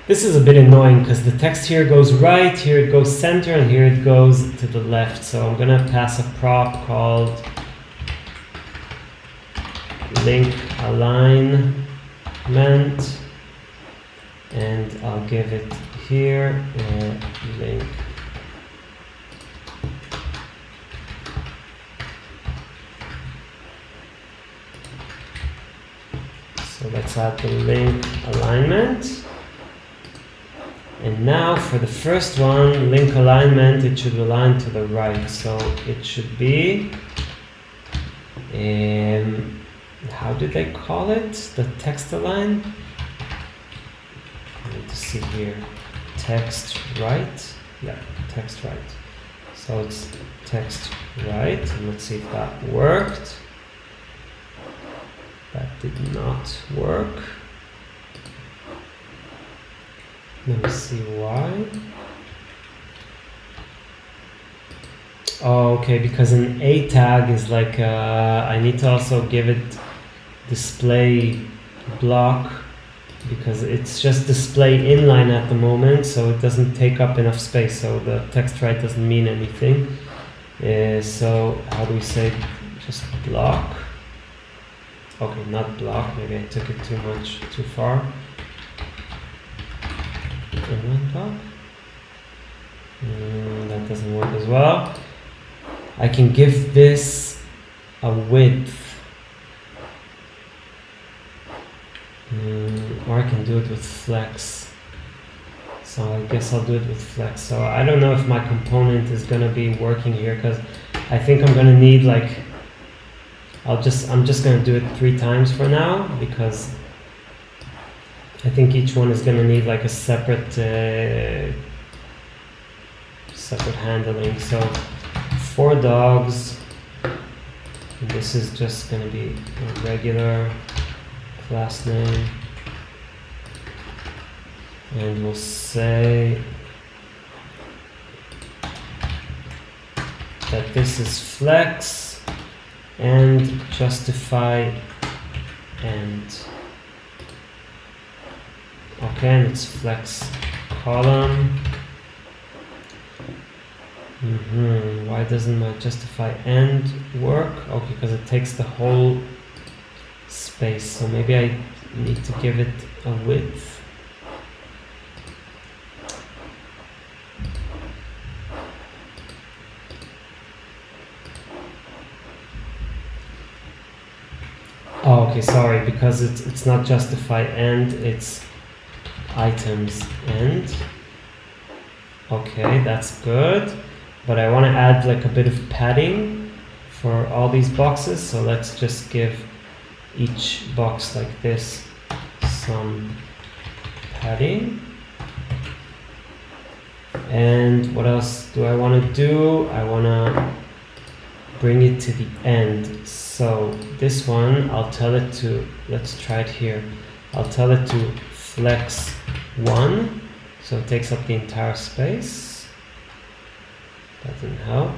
This is a bit annoying because the text here goes right, here it goes center, and here it goes to the left. So I'm gonna pass a prop called link alignment, and I'll give it here link. So let's add the link alignment. And now for the first one, link alignment, it should align to the right. So it should be, how did they call it? The text align? I need to see here. Text right? Yeah, text right. So it's text right. And let's see if that worked. That did not work. Let me see why. Oh, okay, because an A tag is like, I need to also give it display block, because it's just display inline at the moment, so it doesn't take up enough space, so the text right doesn't mean anything. So how do we say just block? Okay, not block, maybe I took it too far. Inline block? That doesn't work as well. I can give this a width. Or I can do it with flex. So I guess I'll do it with flex. So I don't know if my component is gonna be working here, because I think I'm gonna need like, I'm just gonna do it 3 times for now, because I think each one is gonna need like a separate handling. So for dogs, this is just gonna be a regular class name, and we'll say that this is flex and justify end. Okay, and it's flex column. Why doesn't my justify end work? Okay, because it takes the whole space, so maybe I need to give it a width. Oh, okay, sorry, because it's not justify end, it's items end. Okay, that's good, but I want to add like a bit of padding for all these boxes, so let's just give each box like this some padding. And what else do I want to do? I want to bring it to the end. So this one, I'll tell it to, let's try it here. I'll tell it to flex 1, so it takes up the entire space. That didn't help.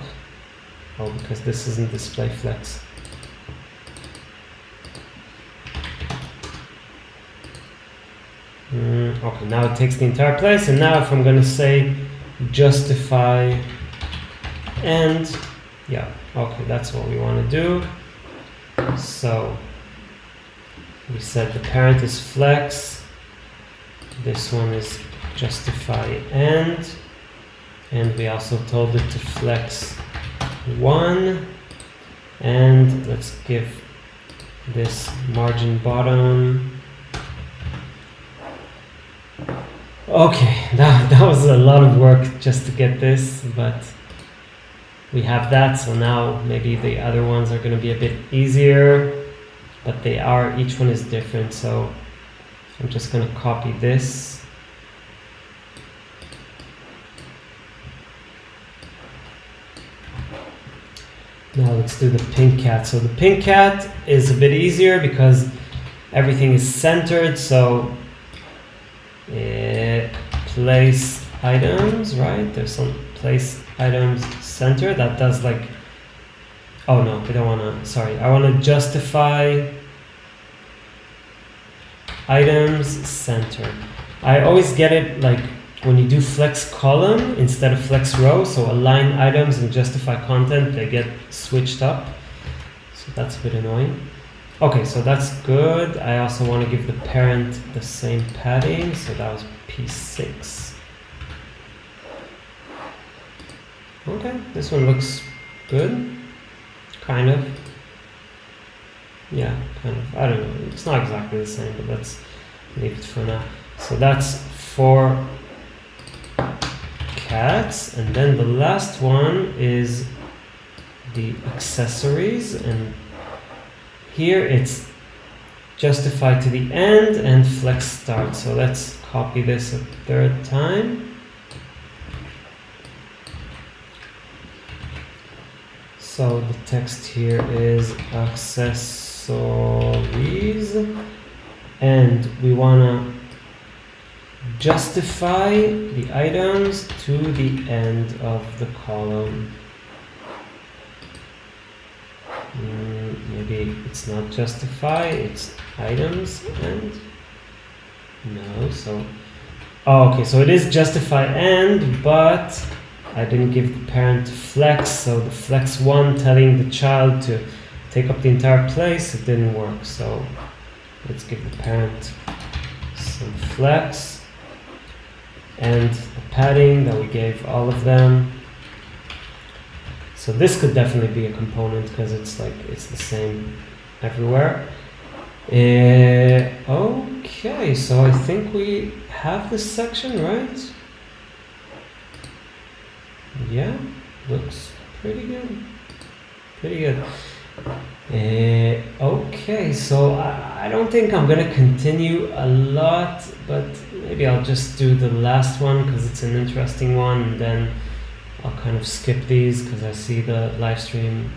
Oh, because this isn't display flex. Okay, now it takes the entire place, and now if I'm going to say justify end, yeah, okay, that's what we want to do. So we said the parent is flex, this one is justify end, and we also told it to flex 1, and let's give this margin bottom Okay, that was a lot of work just to get this, but we have that, so now maybe the other ones are going to be a bit easier, but they are, each one is different, so I'm just going to copy this. Now let's do the pink cat. So the pink cat is a bit easier because everything is centered, so place items, right? There's some place items center that does like, oh no, I don't want to, sorry, I want to justify items center. I always get it like when you do flex column instead of flex row, so align items and justify content, they get switched up. So that's a bit annoying. Okay, so that's good. I also want to give the parent the same padding, so that was P6. Okay, this one looks good. Kind of. Yeah, kind of. I don't know. It's not exactly the same, but let's leave it for now. So that's 4 cats, and then the last one is the accessories, and here it's justify to the end and flex start. So let's copy this a third time. So the text here is accessories, and we want to justify the items to the end of the column. Maybe it's not justify, it's items and no, so okay, so it is justify and, but I didn't give the parent flex, so the flex one telling the child to take up the entire place, it didn't work. So let's give the parent some flex and the padding that we gave all of them. So this could definitely be a component because it's like it's the same everywhere. Okay, so I think we have this section, right? Yeah, looks pretty good. Pretty good. Okay, so I don't think I'm gonna continue a lot, but maybe I'll just do the last one because it's an interesting one, and then I'll kind of skip these because I see the live stream,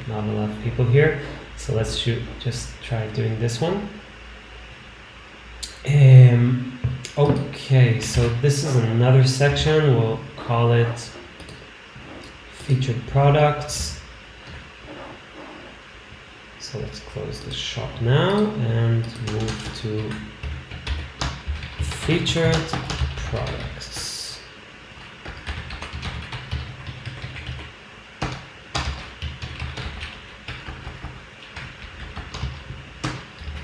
not a lot of people here. So let's just try doing this one. Okay, so this is another section. We'll call it featured products. So let's close the shop now and move to featured products.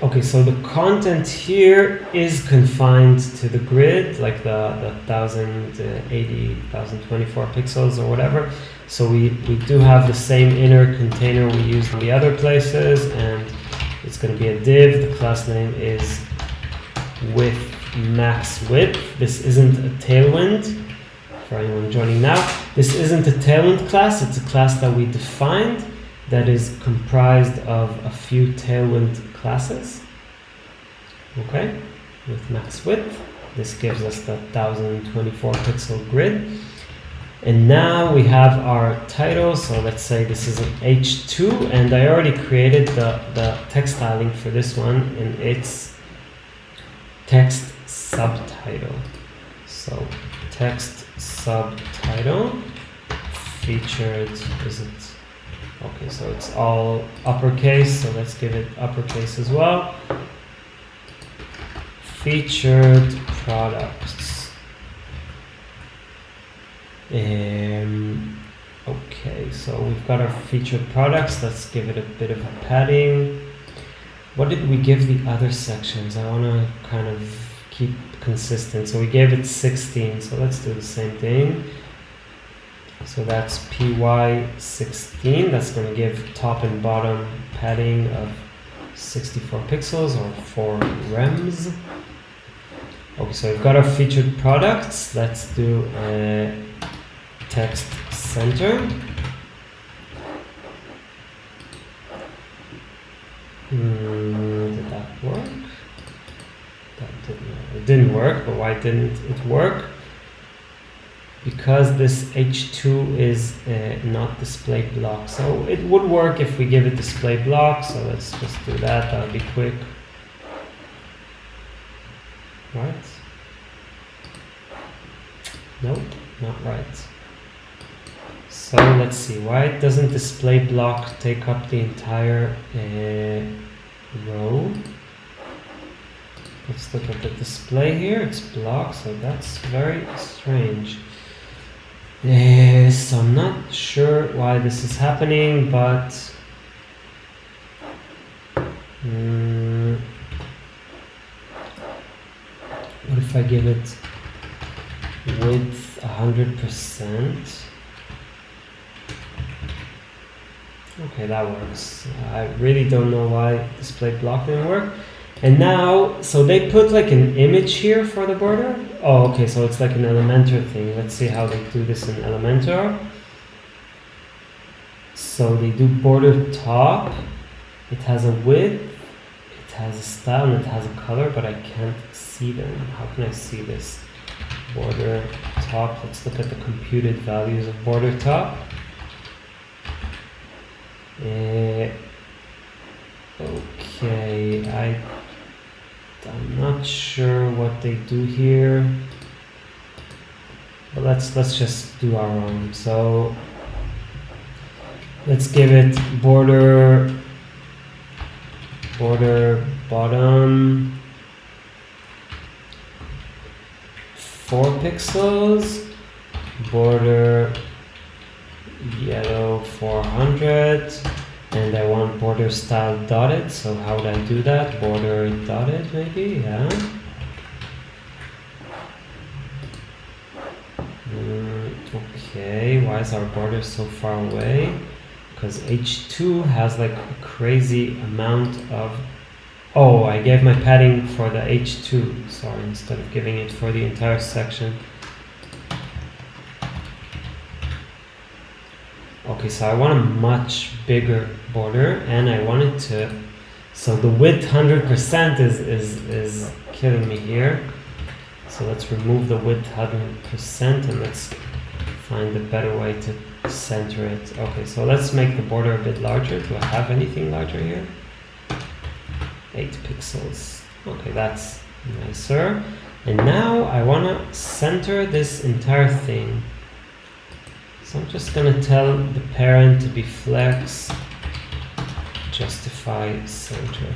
Okay, so the content here is confined to the grid, like the 1080, 1024 pixels or whatever. So we do have the same inner container we used in the other places, and it's going to be a div. The class name is with max width. This isn't a Tailwind, for anyone joining now. This isn't a Tailwind class, it's a class that we defined that is comprised of a few Tailwind classes. Okay, with max width. This gives us the 1024 pixel grid. And now we have our title. So let's say this is an H2, and I already created the text styling for this one, and it's text subtitle. So text subtitle featured, is it? Okay, so it's all uppercase, so let's give it uppercase as well. Featured products. Okay, so we've got our featured products. Let's give it a bit of a padding. What did we give the other sections? I want to kind of keep consistent. So we gave it 16, so let's do the same thing. So that's PY16. That's going to give top and bottom padding of 64 pixels or 4 rems. Okay, so we've got our featured products. Let's do text center. Did that work? It didn't work, but why didn't it work? Because this H2 is not display block. So it would work if we give it display block. So let's just do that. That'll be quick. Right? Nope, not right. So let's see. Why doesn't display block take up the entire row? Let's look at the display here. It's block, so that's very strange. So I'm not sure why this is happening, but what if I give it width 100%? Okay, that works. I really don't know why display block didn't work. And now, so they put like an image here for the border. Oh, okay, so it's like an Elementor thing. Let's see how they do this in Elementor. So they do border top. It has a width, it has a style, and it has a color, but I can't see them. How can I see this? Border top. Let's look at the computed values of border top. Okay, I'm not sure what they do here, but let's just do our own. So let's give it border bottom 4 pixels, border yellow 400. And I want border style dotted, so how would I do that? Border dotted, maybe, yeah. Okay, why is our border so far away? Because H2 has like a crazy amount of... Oh, I gave my padding for the H2, sorry, instead of giving it for the entire section. Okay, so I want a much bigger border, and I want it to, so the width 100% is killing me here. So let's remove the width 100% and let's find a better way to center it. Okay, so let's make the border a bit larger. Do I have anything larger here? 8 pixels. Okay, that's nicer. And now I want to center this entire thing. So I'm just going to tell the parent to be flex, justify center.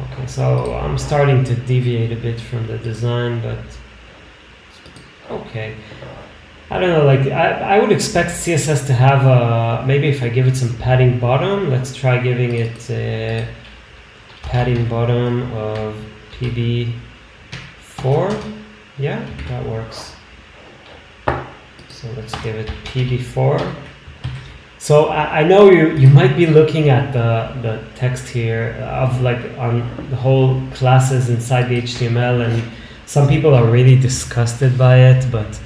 Okay, so I'm starting to deviate a bit from the design, but okay. I don't know, like I would expect CSS to have maybe if I give it some padding bottom, let's try giving it a padding bottom of PB4. Yeah, that works. So let's give it PB4. So I know you might be looking at the text here of like on the whole classes inside the HTML, and some people are really disgusted by it, but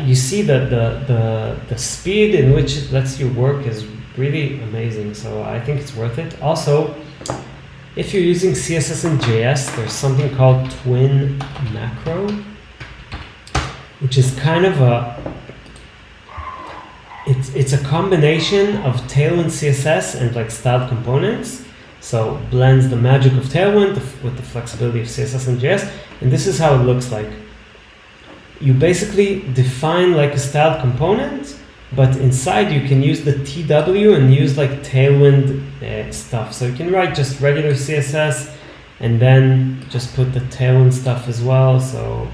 you see that the speed in which it lets you work is really amazing. So I think it's worth it. Also, if you're using CSS and JS, there's something called twin macro, which is kind of it's a combination of Tailwind CSS and like styled components. So blends the magic of Tailwind with the flexibility of CSS and JS. And this is how it looks like. You basically define like a styled component, but inside you can use the TW and use like Tailwind stuff. So you can write just regular CSS and then just put the Tailwind stuff as well. So,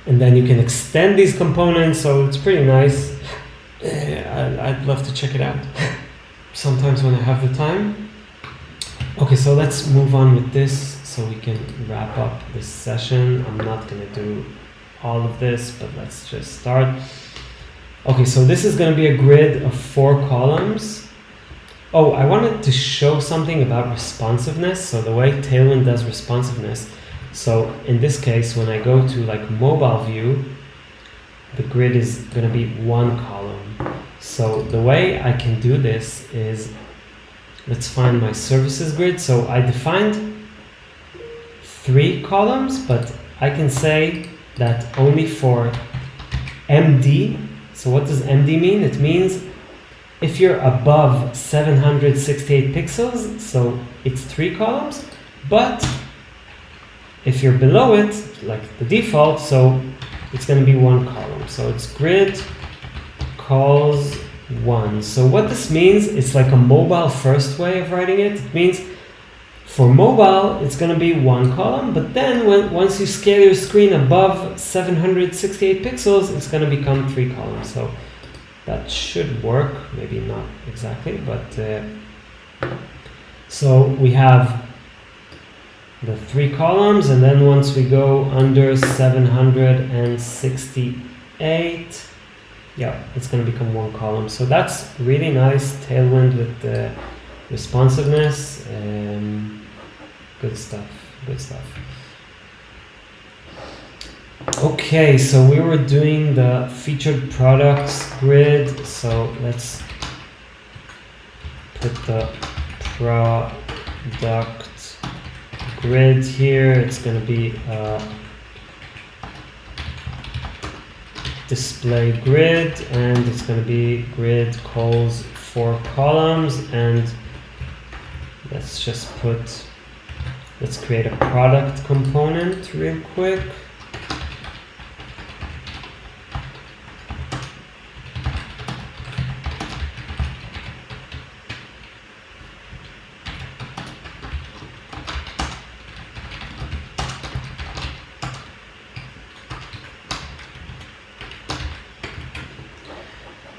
and then you can extend these components. So it's pretty nice. I'd love to check it out sometimes when I have the time. Okay, so let's move on with this so we can wrap up this session. I'm not going to do all of this, but let's just start. Okay, so this is going to be a grid of 4 columns. Oh, I wanted to show something about responsiveness. So the way Tailwind does responsiveness. So in this case, when I go to like mobile view, the grid is going to be one column. So the way I can do this is, let's find my services grid. So I defined 3 columns, but I can say that only for MD. So what does MD mean? It means if you're above 768 pixels, so it's 3 columns, but if you're below it, like the default, so it's going to be 1 column. So it's grid calls 1. So what this means, it's like a mobile first way of writing it. It means for mobile, it's going to be 1 column, but then once you scale your screen above 768 pixels, it's going to become 3 columns. So that should work, maybe not exactly, but so we have the 3 columns, and then once we go under 768, yeah, it's going to become 1 column. So that's really nice. Tailwind with the responsiveness. Good stuff. Good stuff. Okay, so we were doing the featured products grid. So let's put the product grid here. It's going to be a display grid, and it's going to be grid calls 4 columns. And let's just let's create a product component real quick.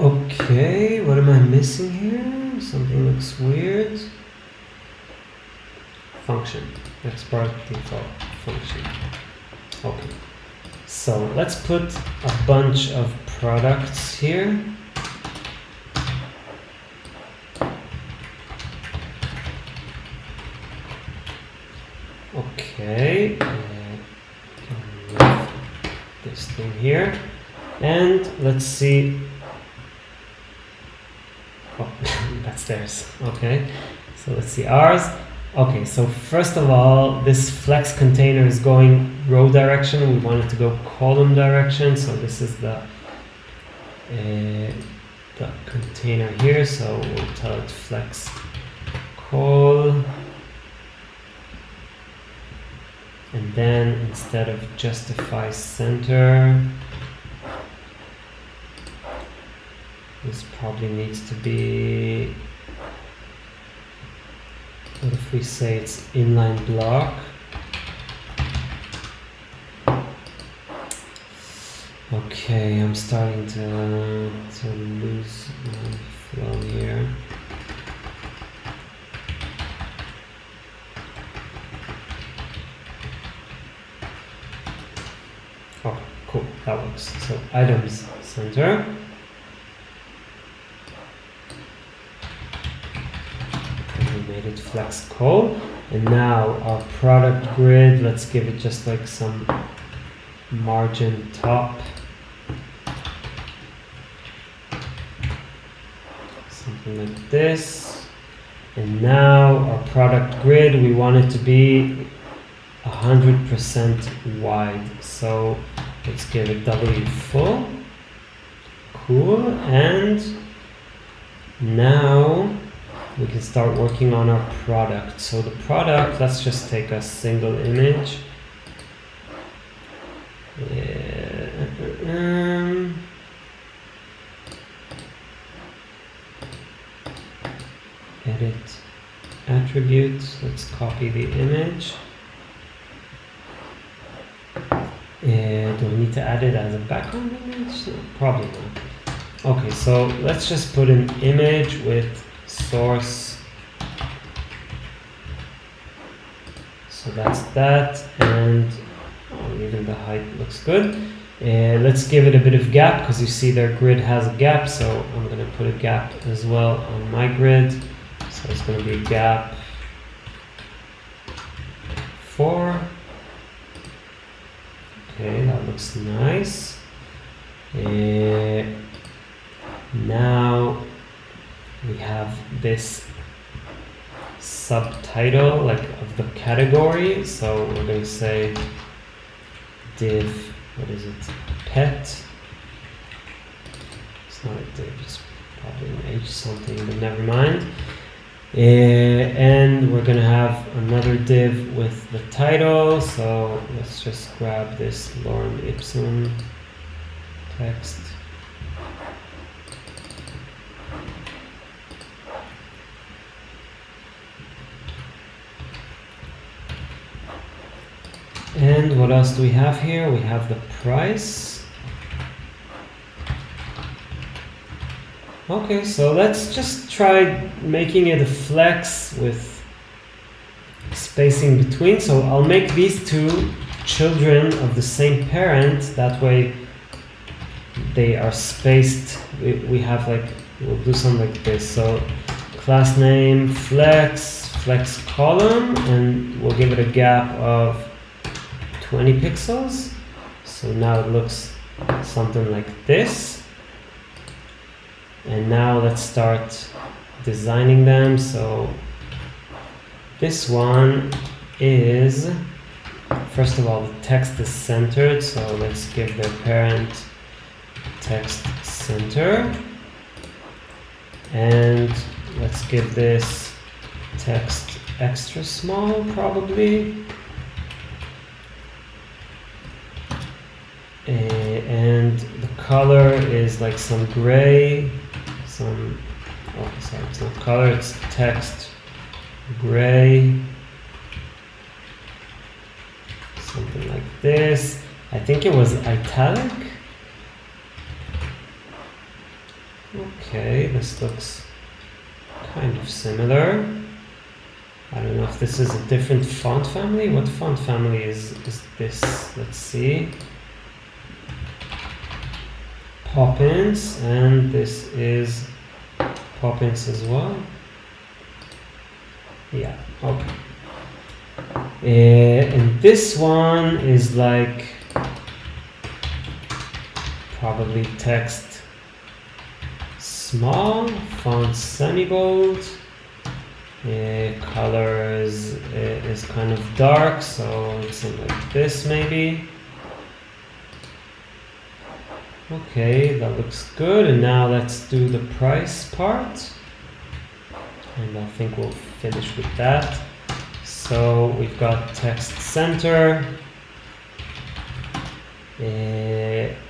Okay, what am I missing here? Something looks weird. Function. Export default function. Okay. So let's put a bunch of products here. Okay. This thing here. And let's see. Oh, that's theirs. Okay. So let's see ours. Okay, so first of all, this flex container is going row direction. We want it to go column direction. So this is the container here. So we'll tell it flex call. And then instead of justify center, this probably needs to be, what if we say it's inline block? Okay, I'm starting to lose my flow here. Okay, cool, that works. So items center. Made it flex call, and now our product grid, let's give it just like some margin top, something like this. And now our product grid, we want it to be 100% wide, so let's give it W full. Cool. And now we can start working on our product. So the product, let's just take a single image. Edit attributes. Let's copy the image. Do we need to add it as a background image? No, probably not. Okay, so let's just put an image with source. So that's that, and even the height looks good. Let's give it a bit of gap, because you see their grid has a gap, so I'm going to put a gap as well on my grid. So it's going to be gap 4. Okay, that looks nice. Now we have this subtitle like of the category. So we're going to say div, what is it? Pet. It's not a div, it's probably an H something, but never mind. And we're going to have another div with the title. So let's just grab this lorem ipsum text. And what else do we have here? We have the price. Okay, so let's just try making it a flex with spacing between. So I'll make these two children of the same parent. That way they are spaced. We have like, we'll do something like this. So class name flex column, and we'll give it a gap of 20 pixels. So now it looks something like this. And now let's start designing them. So this one is, first of all, the text is centered. So let's give the parent text center. And let's give this text extra small, probably. And the color is like some gray, oh sorry, it's not color, it's text gray, something like this. I think it was italic. Okay, this looks kind of similar. I don't know if this is a different font family. What font family is this? Let's see. Poppins, and this is Poppins as well. Yeah, okay. And this one is like probably text small, font semi-bold. Color is kind of dark, so it's something like this maybe. Okay, that looks good. And now let's do the price part. And I think we'll finish with that. So we've got text center,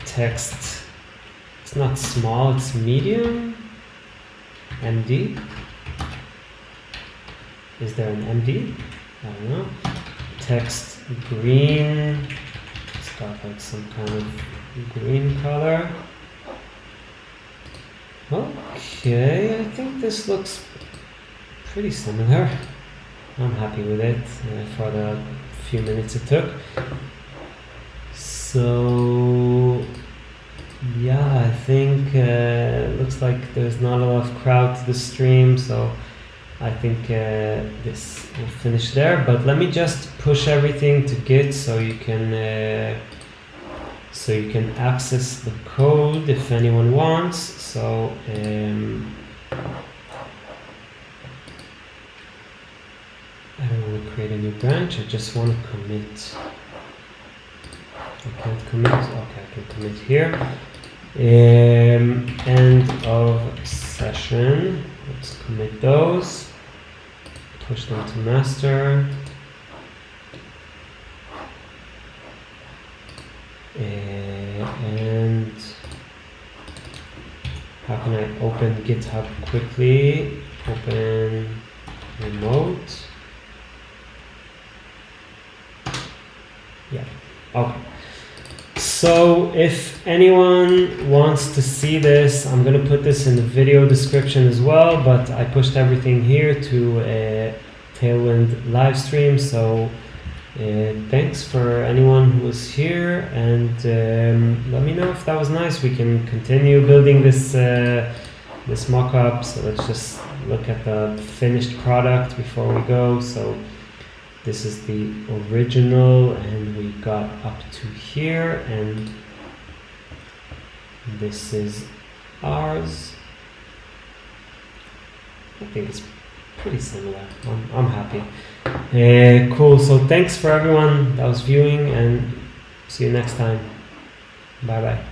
text, it's not small, it's medium, MD. Is there an MD? I don't know. Text green, it's got like some kind of green color. Okay, I think this looks pretty similar. I'm happy with it for the few minutes it took. So yeah, I think it looks like there's not a lot of crowd to the stream, so I think this will finish there. But let me just push everything to Git so you can access the code if anyone wants. So I don't want to create a new branch, I just want to commit. I can't commit, okay, I can commit here. End of session, let's commit those, push them to master. And how can I open GitHub quickly? Open remote. Yeah, okay. So if anyone wants to see this, I'm going to put this in the video description as well, but I pushed everything here to a Tailwind live stream. So thanks for anyone who was here, and let me know if that was nice. We can continue building this this mock-up. So let's just look at the finished product before we go. So this is the original, and we got up to here, and this is ours. I think it's pretty similar. I'm happy. Cool. So thanks for everyone that was viewing, and see you next time. Bye bye.